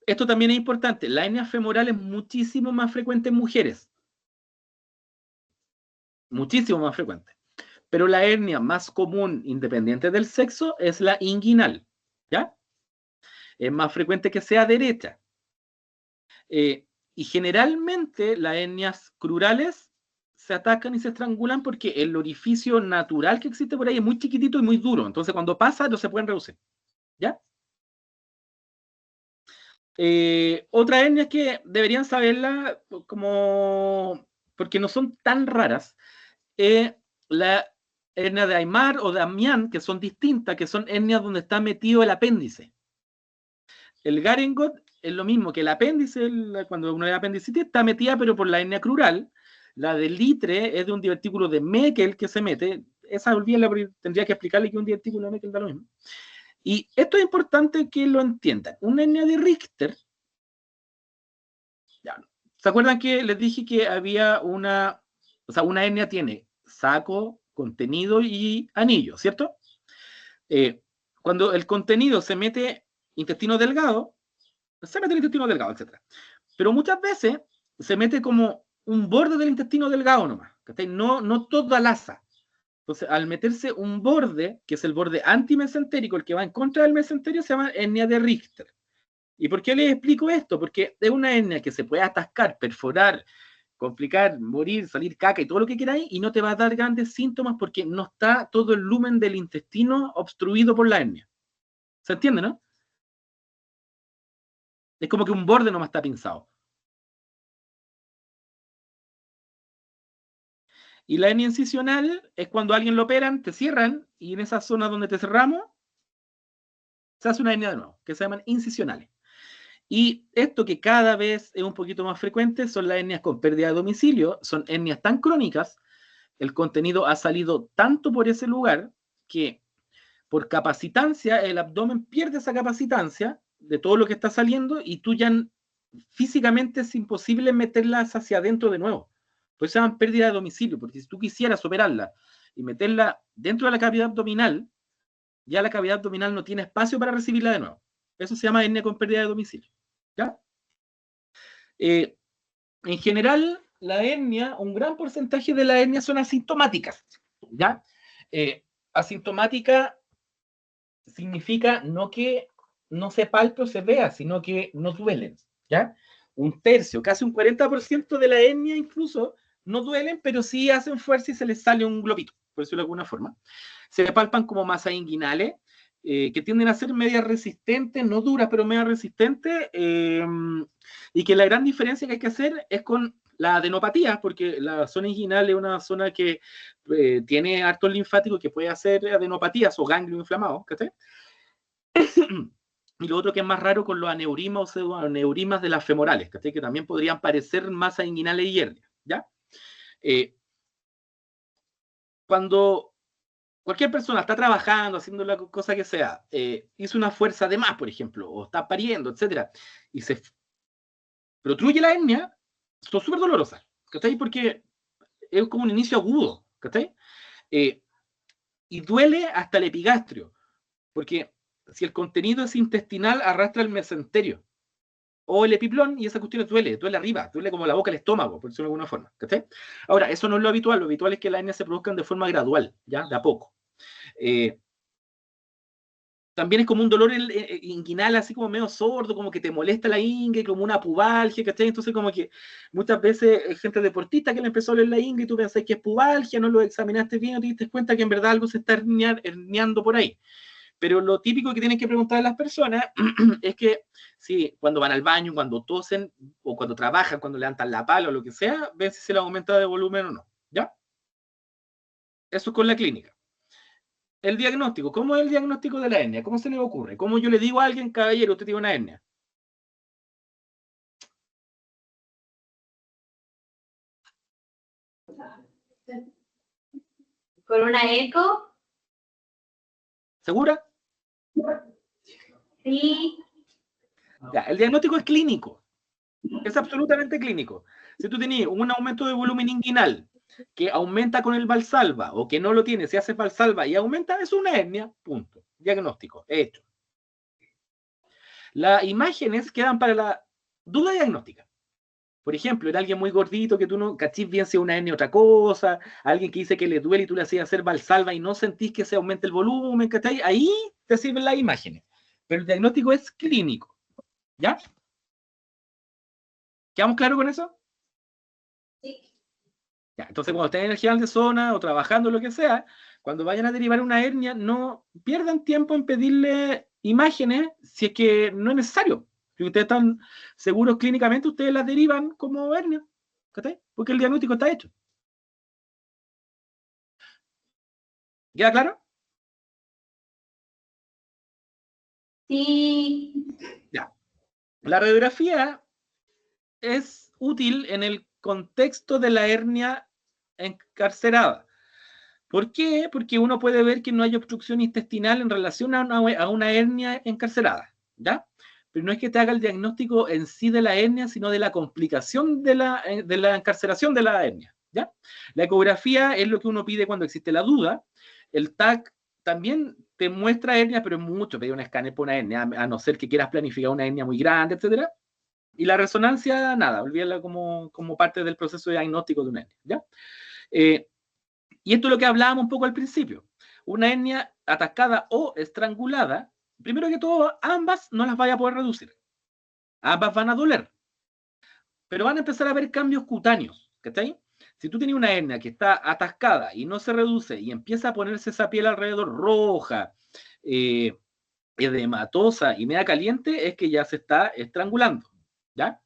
Esto también es importante. La hernia femoral es muchísimo más frecuente en mujeres. Muchísimo más frecuente. Pero la hernia más común, independiente del sexo, es la inguinal, ¿ya? Es más frecuente que sea derecha. Y generalmente las hernias crurales se atacan y se estrangulan porque el orificio natural que existe por ahí es muy chiquitito y muy duro. Entonces cuando pasa no se pueden reducir, ¿ya? Otra hernia que deberían saberla como porque no son tan raras, la hernia de Aymar o de Amián, que son distintas, que son hernias donde está metido el apéndice. El Garengot es lo mismo que el apéndice, cuando uno tiene apendicitis, está metida pero por la hernia crural. La del litre es de un divertículo de Meckel que se mete. Esa olvídala, tendría que explicarle que un divertículo de Meckel da lo mismo. Y esto es importante que lo entiendan. Una hernia de Richter, ya, ¿se acuerdan que les dije que había una hernia tiene saco, contenido y anillo, ¿cierto? Cuando el contenido se mete intestino delgado, se mete el intestino delgado, etc. Pero muchas veces se mete como un borde del intestino delgado nomás, ¿cachai? No toda la asa. Entonces, al meterse un borde, que es el borde antimesentérico, el que va en contra del mesenterio, se llama hernia de Richter. ¿Y por qué les explico esto? Porque es una hernia que se puede atascar, perforar, complicar, morir, salir caca y todo lo que queráis, y no te va a dar grandes síntomas porque no está todo el lumen del intestino obstruido por la hernia. ¿Se entiende, no? Es como que un borde nomás está pinzado. Y la hernia incisional es cuando a alguien lo operan, te cierran, y en esa zona donde te cerramos, se hace una hernia de nuevo, que se llaman incisionales. Y esto que cada vez es un poquito más frecuente son las hernias con pérdida de domicilio, son hernias tan crónicas, el contenido ha salido tanto por ese lugar que por capacitancia el abdomen pierde esa capacitancia de todo lo que está saliendo y tú ya físicamente es imposible meterlas hacia adentro de nuevo. Pues se llaman pérdida de domicilio, porque si tú quisieras operarla y meterla dentro de la cavidad abdominal, ya la cavidad abdominal no tiene espacio para recibirla de nuevo. Eso se llama hernia con pérdida de domicilio. ¿Ya? En general, la hernia, un gran porcentaje de la hernia son asintomáticas. ¿Ya? Asintomática significa no que no se palpe o se vea, sino que no duelen. ¿Ya? Un tercio, casi un 40% de la hernia incluso no duelen, pero sí hacen fuerza y se les sale un globito, por decirlo de alguna forma. Se palpan como masas inguinales, que tienden a ser medias resistentes, no duras, pero medias resistentes, y que la gran diferencia que hay que hacer es con la adenopatía, porque la zona inguinal es una zona que tiene harto linfático que puede hacer adenopatías o ganglio inflamado, ¿cachai? Y lo otro que es más raro con los aneurismas o pseudoaneurismas de las femorales, ¿cachai? Que también podrían parecer masas inguinales y hernias, ¿ya? Cuando cualquier persona está trabajando, haciendo la cosa que sea, hizo una fuerza de más, por ejemplo, o está pariendo, etcétera, y se protruye la hernia, son súper dolorosas, ¿cachai? Porque es como un inicio agudo, ¿cachai? Y duele hasta el epigastrio, porque si el contenido es intestinal, arrastra el mesenterio o el epiplón y esa cuestión duele arriba, duele como la boca, el estómago, por decirlo de alguna forma, ¿cachai? Ahora, eso no es lo habitual es que las hernias se produzcan de forma gradual, ¿ya? De a poco. También es como un dolor inguinal, así como medio sordo, como que te molesta la ingle, como una pubalgia, ¿cachai? Entonces como que muchas veces hay gente deportista que le empezó a doler la ingle y tú pensás que es pubalgia, no lo examinaste bien, no te diste cuenta que en verdad algo se está herniando por ahí. Pero lo típico que tienen que preguntar a las personas es que si cuando van al baño, cuando tosen, o cuando trabajan, cuando levantan la pala o lo que sea, ven si se le aumenta de volumen o no, ¿ya? Eso es con la clínica. El diagnóstico, ¿cómo es el diagnóstico de la hernia? ¿Cómo se le ocurre? ¿Cómo yo le digo a alguien, caballero, usted tiene una hernia? ¿Con una eco? ¿Segura? Sí. Ya, el diagnóstico es clínico. Es absolutamente clínico. Si tú tenías un aumento de volumen inguinal que aumenta con el Valsalva o que no lo tiene, si hace Valsalva y aumenta, es una hernia, punto. Diagnóstico, hecho. Las imágenes quedan para la duda diagnóstica. Por ejemplo, en alguien muy gordito que tú no cachís bien si es una hernia otra cosa, alguien que dice que le duele y tú le hacías hacer Valsalva y no sentís que se aumente el volumen, ¿cachai? Ahí te sirven las imágenes. Pero el diagnóstico es clínico. ¿Ya? ¿Quedamos claros con eso? Sí. Ya, entonces, cuando estén en el general de zona o trabajando lo que sea, cuando vayan a derivar una hernia, no pierdan tiempo en pedirle imágenes si es que no es necesario. Si ustedes están seguros clínicamente, ustedes las derivan como hernia, ¿cachai? Porque el diagnóstico está hecho. ¿Queda claro? Sí. Ya. La radiografía es útil en el contexto de la hernia encarcerada. ¿Por qué? Porque uno puede ver que no hay obstrucción intestinal en relación a una hernia encarcerada, ¿ya? Pero no es que te haga el diagnóstico en sí de la hernia, sino de la complicación de la encarceración de la hernia, ¿ya? La ecografía es lo que uno pide cuando existe la duda. El TAC también te muestra hernia, pero es mucho pedir un escáner por una hernia, a no ser que quieras planificar una hernia muy grande, etcétera. Y la resonancia, nada, olvídala como parte del proceso diagnóstico de una hernia, ¿ya? Y esto es lo que hablábamos un poco al principio. Una hernia atascada o estrangulada, primero que todo, ambas no las vaya a poder reducir. Ambas van a doler, pero van a empezar a haber cambios cutáneos, ¿cachai? Si tú tienes una hernia que está atascada y no se reduce y empieza a ponerse esa piel alrededor roja, edematosa y media caliente, es que ya se está estrangulando, ¿ya?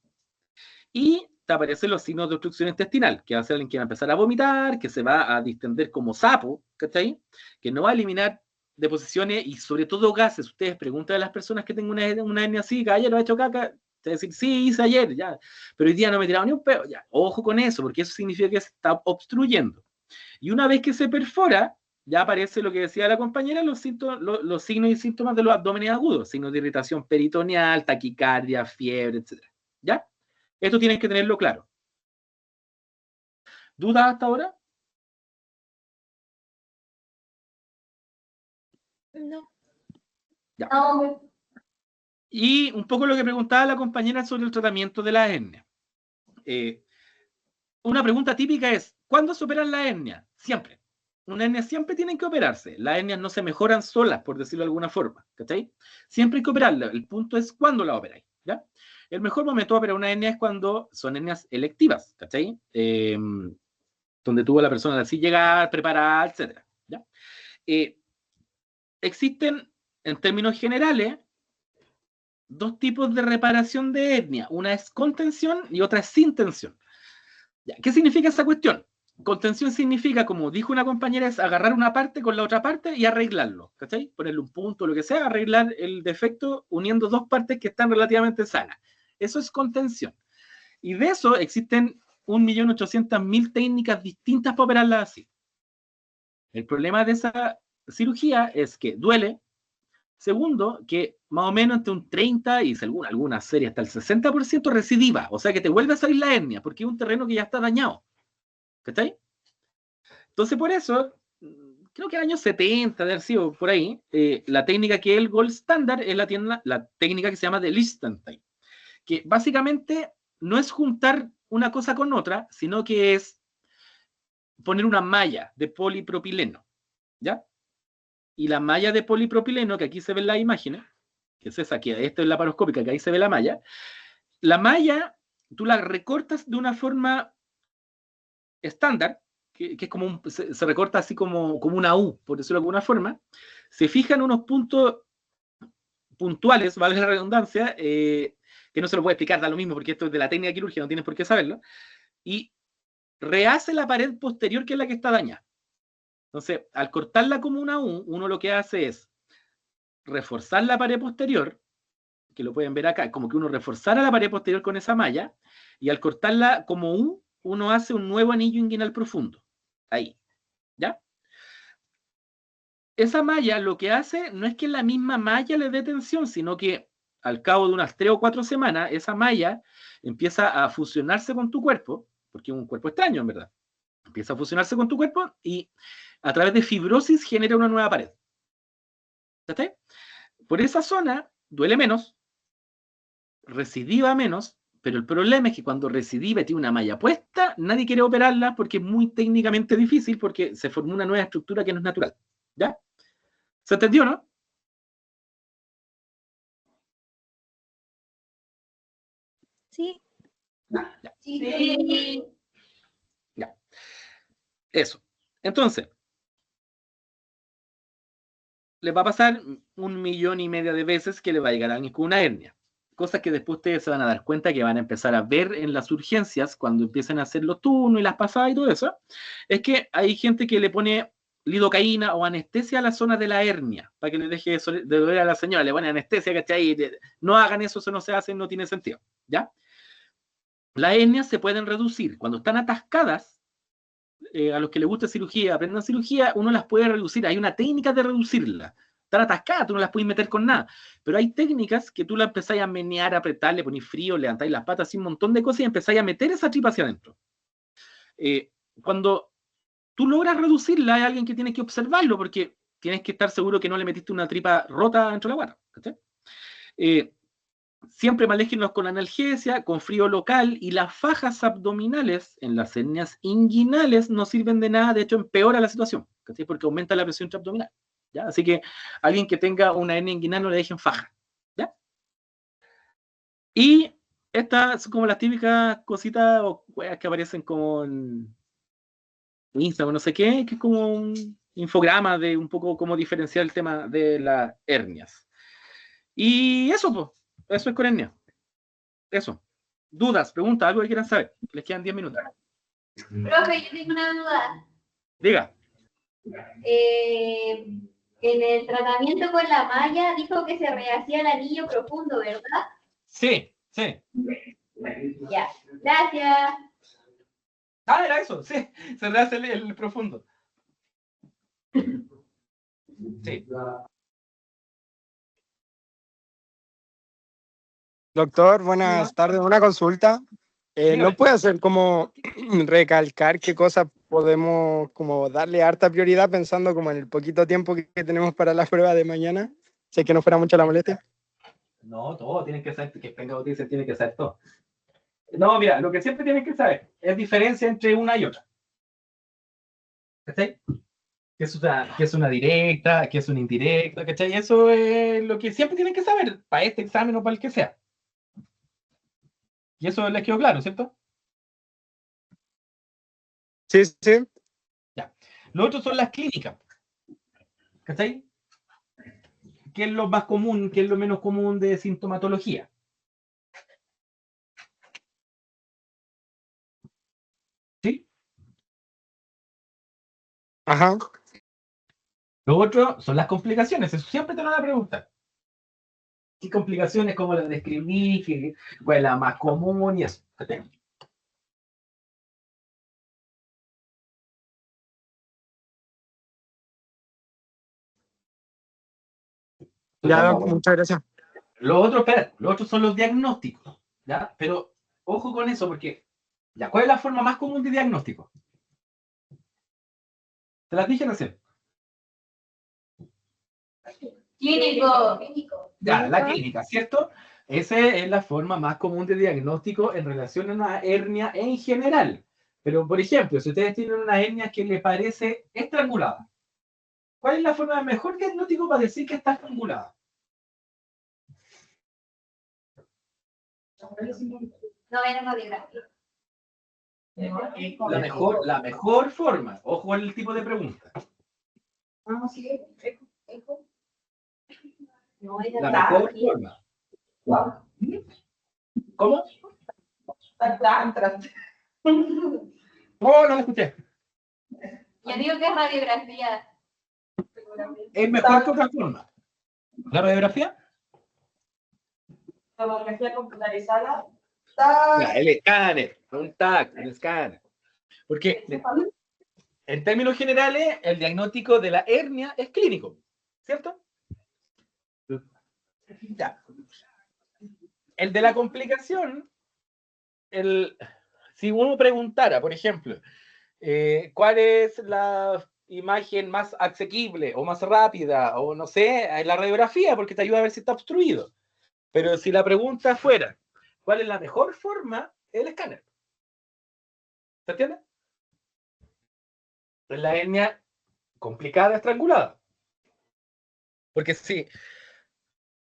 Y te aparecen los signos de obstrucción intestinal, que va a ser alguien que va a empezar a vomitar, que se va a distender como sapo, ¿cachai? Que no va a eliminar deposiciones y sobre todo gases. Ustedes preguntan a las personas que tengan una hernia así, que ayer lo ha hecho caca, te decir, sí, hice ayer, ya, pero hoy día no me he tirado ni un pedo, ya. Ojo con eso, porque eso significa que se está obstruyendo. Y una vez que se perfora, ya aparece lo que decía la compañera, los signos y síntomas de los abdómenes agudos, signos de irritación peritoneal, taquicardia, fiebre, etc. ¿Ya? Esto tienen que tenerlo claro. ¿Dudas hasta ahora? No. Ya. No, Y un poco lo que preguntaba la compañera sobre el tratamiento de la hernia. Una pregunta típica es, ¿cuándo se operan la hernia? Siempre. Una hernia siempre tiene que operarse. Las hernias no se mejoran solas, por decirlo de alguna forma. ¿Cachai? Siempre hay que operarla. El punto es cuándo la operáis. ¿Ya? El mejor momento de operar una hernia es cuando son hernias electivas. ¿Cachai? Donde tuvo la persona así llegar, preparada, etc. ¿Ya? Existen, en términos generales, dos tipos de reparación de hernia. Una es con tensión y otra es sin tensión. ¿Ya? ¿Qué significa esa cuestión? Contención significa, como dijo una compañera, es agarrar una parte con la otra parte y arreglarlo, ¿cachai? Ponerle un punto, lo que sea, arreglar el defecto uniendo dos partes que están relativamente sanas. Eso es contención. Y de eso existen 1.800.000 técnicas distintas para operarlas así. El problema de esa cirugía es que duele. Segundo, que más o menos entre un 30 y según algunas series hasta el 60% recidiva, o sea que te vuelve a salir la hernia porque es un terreno que ya está dañado. ¿Cachai? Entonces, por eso, creo que en el año 70, de haber sido por ahí, la técnica que es el gold standard es la técnica que se llama de Lichtenstein, que básicamente no es juntar una cosa con otra, sino que es poner una malla de polipropileno, ¿ya? Y la malla de polipropileno, que aquí se ven las imágenes, que es esa, que esto es la laparoscópica, que ahí se ve la malla tú la recortas de una forma estándar, que es como se recorta así como una U, por decirlo de alguna forma, se fijan unos puntos puntuales, vale la redundancia, que no se lo puede explicar, da lo mismo, porque esto es de la técnica quirúrgica, no tienes por qué saberlo, y rehace la pared posterior, que es la que está dañada. Entonces, al cortarla como una U, uno lo que hace es reforzar la pared posterior, que lo pueden ver acá, como que uno reforzara la pared posterior con esa malla, y al cortarla como U, uno hace un nuevo anillo inguinal profundo. Ahí. ¿Ya? Esa malla lo que hace no es que la misma malla le dé tensión, sino que al cabo de unas 3 o 4 semanas, esa malla empieza a fusionarse con tu cuerpo, porque es un cuerpo extraño, en verdad. Empieza a fusionarse con tu cuerpo y a través de fibrosis genera una nueva pared. ¿Está? Por esa zona duele menos, recidiva menos, pero el problema es que cuando recidiva y tiene una malla puesta, nadie quiere operarla porque es muy técnicamente difícil, porque se formó una nueva estructura que no es natural. ¿Ya? ¿Se entendió, no? Sí. Ya. sí. Ya. Eso. Entonces, les va a pasar 1,5 millones de veces que le va a llegar a alguien con una hernia. Cosas que después ustedes se van a dar cuenta que van a empezar a ver en las urgencias cuando empiecen a hacer los turnos y las pasadas y todo eso. Es que hay gente que le pone lidocaína o anestesia a la zona de la hernia para que le deje de doler a la señora. Le ponen anestesia, ¿cachai? No hagan eso, eso no se hace, no tiene sentido. ¿Ya? Las hernias se pueden reducir. Cuando están atascadas, a los que les gusta cirugía, aprendan cirugía, uno las puede reducir. Hay una técnica de reducirla. Están atascadas, tú no las puedes meter con nada. Pero hay técnicas que tú la empezáis a menear, a apretar, le ponís frío, levantáis las patas, así un montón de cosas y empezáis a meter esa tripa hacia adentro. Cuando tú logras reducirla, hay alguien que tiene que observarlo porque tienes que estar seguro que no le metiste una tripa rota dentro de la guata. Siempre manéjenlos con analgesia, con frío local, y las fajas abdominales en las hernias inguinales no sirven de nada, de hecho empeora la situación, ¿sí? Porque aumenta la presión intraabdominal. ¿Ya? Así que alguien que tenga una hernia inguinal no le dejen faja. ¿Ya? Y estas son como las típicas cositas o weas que aparecen como en Instagram, no sé qué, que es como un infograma de un poco cómo diferenciar el tema de las hernias. Y eso, pues, eso es con hernia. Eso. Dudas, preguntas, algo que quieran saber. Les quedan 10 minutos. Profe, yo tengo una duda. Diga. En el tratamiento con la malla dijo que se rehacía el anillo profundo, ¿verdad? Sí, sí. Ya. Gracias. Ah, era eso, sí. Se rehace el profundo. Sí. Doctor, buenas tardes. Una consulta. ¿No Dígame. puede hacer como recalcar qué cosas podemos como darle harta prioridad pensando como en el poquito tiempo que tenemos para la prueba de mañana? Sé que no fuera mucha la molestia. No, todo tiene que ser, que venga Bautista tiene que ser todo. No, mira, lo que siempre tienen que saber es diferencia entre una y otra. ¿Cachai? ¿Qué es una directa? ¿Qué es una indirecta? ¿Cachai? Eso es lo que siempre tienen que saber para este examen o para el que sea. Y eso les quedó claro, ¿cierto? Sí, sí. Ya. Lo otro son las clínicas. ¿Cachai? ¿Qué es lo más común? ¿Qué es lo menos común de sintomatología? ¿Sí? Ajá. Lo otro son las complicaciones. Eso siempre te lo van a preguntar. ¿Qué complicaciones? ¿Cómo las describí? ¿Cuál es la más común? Y eso. ¿Cachai? Ya, doc, muchas gracias. Lo otro, espera, lo otro son los diagnósticos, ¿ya? Pero ojo con eso, porque, ya, ¿cuál es la forma más común de diagnóstico? Te las dije recién. Clínico. Ya, la clínica, ¿cierto? Esa es la forma más común de diagnóstico en relación a una hernia en general. Pero, por ejemplo, si ustedes tienen una hernia que les parece estrangulada, ¿cuál es la forma de mejor diagnóstico para decir que está estrangulada? No era radiografía. La mejor forma, ojo al tipo de pregunta. Ah, sí, eco. No era La mejor forma. ¿Cómo? No, no me escuché. Yo digo que es radiografía. Es mejor que otra forma. ¿La radiografía? Tomografía computarizada. Ya, el escáner, un TAC, un escáner. Porque en términos generales, el diagnóstico de la hernia es clínico, ¿cierto? Ya. El de la complicación, si uno preguntara, por ejemplo, ¿cuál es la imagen más asequible o más rápida? O no sé, en la radiografía, porque te ayuda a ver si está obstruido. Pero si la pregunta fuera, ¿cuál es la mejor forma? El escáner. ¿Se entiende? Es la hernia complicada, estrangulada. Porque si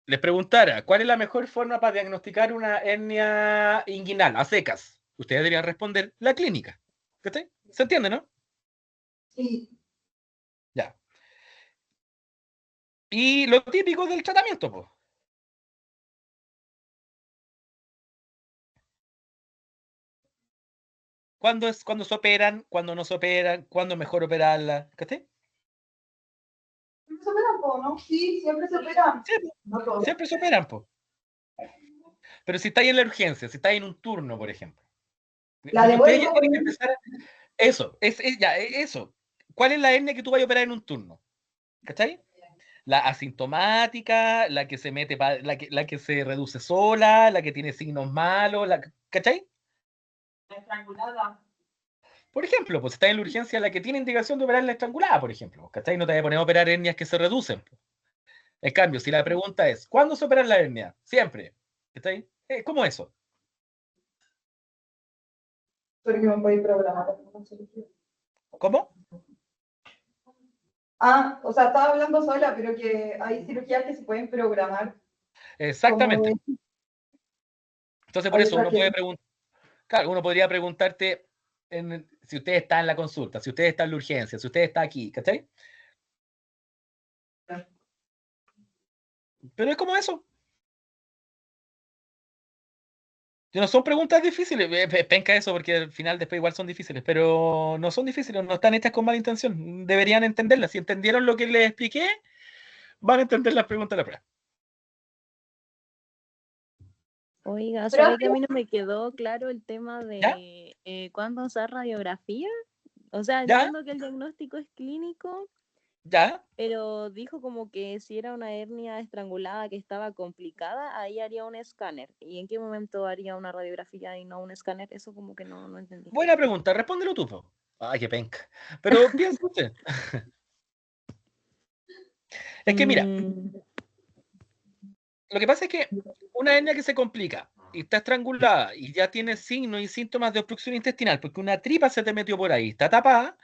les preguntara, ¿cuál es la mejor forma para diagnosticar una hernia inguinal a secas? Ustedes deberían responder la clínica. ¿Se entiende, no? Sí. Ya. Y lo típico del tratamiento, pues. ¿Cuándo se operan? ¿Cuándo no se operan? ¿Cuándo es mejor operarla? ¿Cachai? ¿Siempre se operan, po, no? Sí, siempre se operan. Sí, No todos. siempre se operan, pues. Pero si estáis en la urgencia, si estáis en un turno, por ejemplo. La Porque ustedes ya devuelvo tienen que con... empezar. Eso, eso. ¿Cuál es la hernia que tú vas a operar en un turno? ¿Cachai? La asintomática, la que se mete, la que se reduce sola, la que tiene signos malos, ¿cachai? La estrangulada. Por ejemplo, pues está en la urgencia la que tiene indicación de operar la estrangulada, por ejemplo, ¿cachai? No te voy a poner a operar hernias que se reducen. En cambio, si la pregunta es, ¿cuándo se opera la hernia? Siempre, ¿cachai? ¿Cómo eso? Pero que me podéis programar. ¿Cómo? Ah, o sea, estaba hablando sola, pero que hay cirugías que se pueden programar. Exactamente. Como Entonces, por eso uno puede preguntar, claro, uno podría preguntarte si usted está en la consulta, si usted está en la urgencia, si usted está aquí, ¿cachai? Pero es como eso. No son preguntas difíciles, penca eso, porque al final después igual son difíciles, pero no son difíciles, no están hechas con mala intención, deberían entenderlas. Si entendieron lo que les expliqué, van a entender las preguntas de la prueba. Oiga, Pero- ¿sabe que a mí no me quedó claro el tema ¿Ya? de cuándo usar radiografía? O sea, ¿Ya? entiendo que el diagnóstico es clínico, ¿Ya? pero dijo como que si era una hernia estrangulada que estaba complicada, ahí haría un escáner. ¿Y en qué momento haría una radiografía y no un escáner? Eso como que no entendí. Buena pregunta, respóndelo tú, po. Ay, qué penca. Pero piensa usted. Es que mira, Mm, lo que pasa es que una hernia que se complica y está estrangulada y ya tiene signos y síntomas de obstrucción intestinal, porque una tripa se te metió por ahí, está tapada,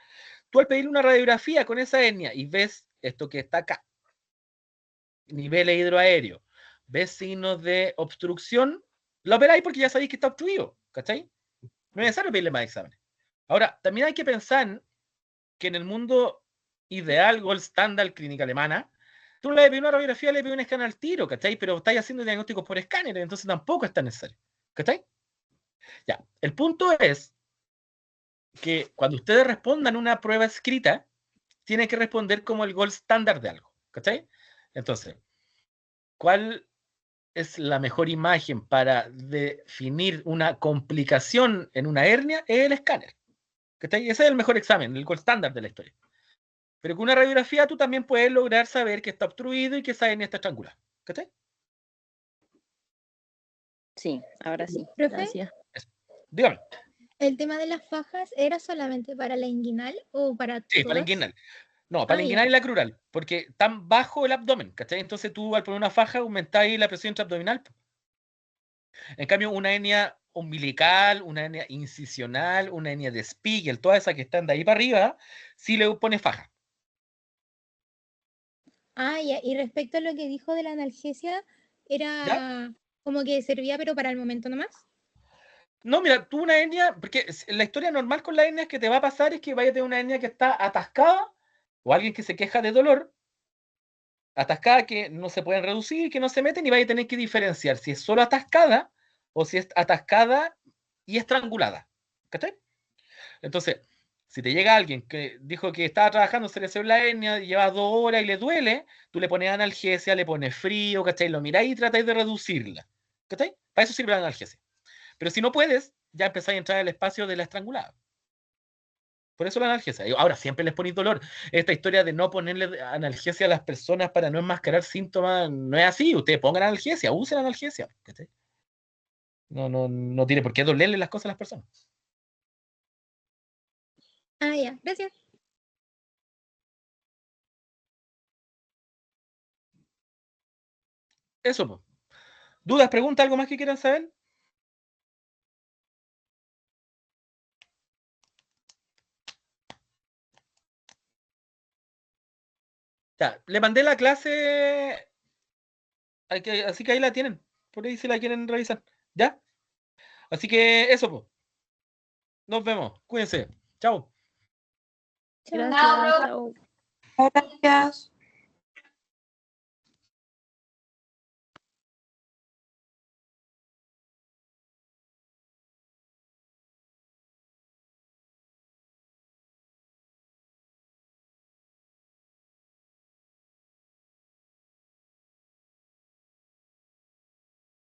tú al pedir una radiografía con esa hernia y ves esto que está acá, niveles hidroaéreos, ves signos de obstrucción, lo operáis porque ya sabéis que está obstruido, ¿cachai? No es necesario pedirle más exámenes. Ahora, también hay que pensar que en el mundo ideal, gold standard, clínica alemana, tú le pides una radiografía, le pides un escáner al tiro, ¿cachai? Pero estáis haciendo diagnósticos por escáner, entonces tampoco es tan necesario, ¿cachai? Ya, el punto es que cuando ustedes respondan una prueba escrita, tienen que responder como el gold standard de algo, ¿cachai? Entonces, ¿cuál es la mejor imagen para definir una complicación en una hernia? Es el escáner, ¿cachai? Ese es el mejor examen, el gold standard de la historia. Pero con una radiografía tú también puedes lograr saber que está obstruido y que esa hernia está estrangulada, ¿cachai? sí, ahora sí. Profe, Gracias. Dígame. ¿el tema de las fajas era solamente para la inguinal o para Sí, para la todas? inguinal. No, para la Ah, ya. inguinal y la crural, porque están bajo el abdomen, ¿cachai? Entonces tú al poner una faja aumentáis la presión intraabdominal. En cambio, una hernia umbilical, una hernia incisional, una hernia de Spiegel, todas esas que están de ahí para arriba, sí le pone faja. Ah, ya. Y respecto a lo que dijo de la analgesia, ¿Ya? era como que servía pero para el momento nomás. No, mira, tú una hernia, porque la historia normal con la hernia es que te va a pasar es que vaya a tener una hernia que está atascada o alguien que se queja de dolor, atascada que no se pueden reducir, que no se meten y vaya a tener que diferenciar si es solo atascada o si es atascada y estrangulada. ¿Cachai? Entonces, si te llega alguien que dijo que estaba trabajando, se le hace la hernia, lleva 2 horas y le duele, tú le pones analgesia, le pones frío, ¿cachai? Lo miráis y tratáis de reducirla. ¿Cachai? Para eso sirve la analgesia. Pero si no puedes, ya empezáis a entrar en el espacio de la estrangulada. Por eso la analgesia. Ahora, siempre les ponéis dolor. Esta historia de no ponerle analgesia a las personas para no enmascarar síntomas, no es así. Ustedes pongan analgesia, usen analgesia. ¿Cachai? No tiene por qué dolerle las cosas a las personas. Ah, ya. Gracias. Eso, po. ¿Dudas, preguntas, algo más que quieran saber? Ya, le mandé la clase, así que ahí la tienen. Por ahí si la quieren revisar. ¿Ya? Así que eso, pues. Nos vemos. Cuídense. Chao. Gracias. Chao. Gracias.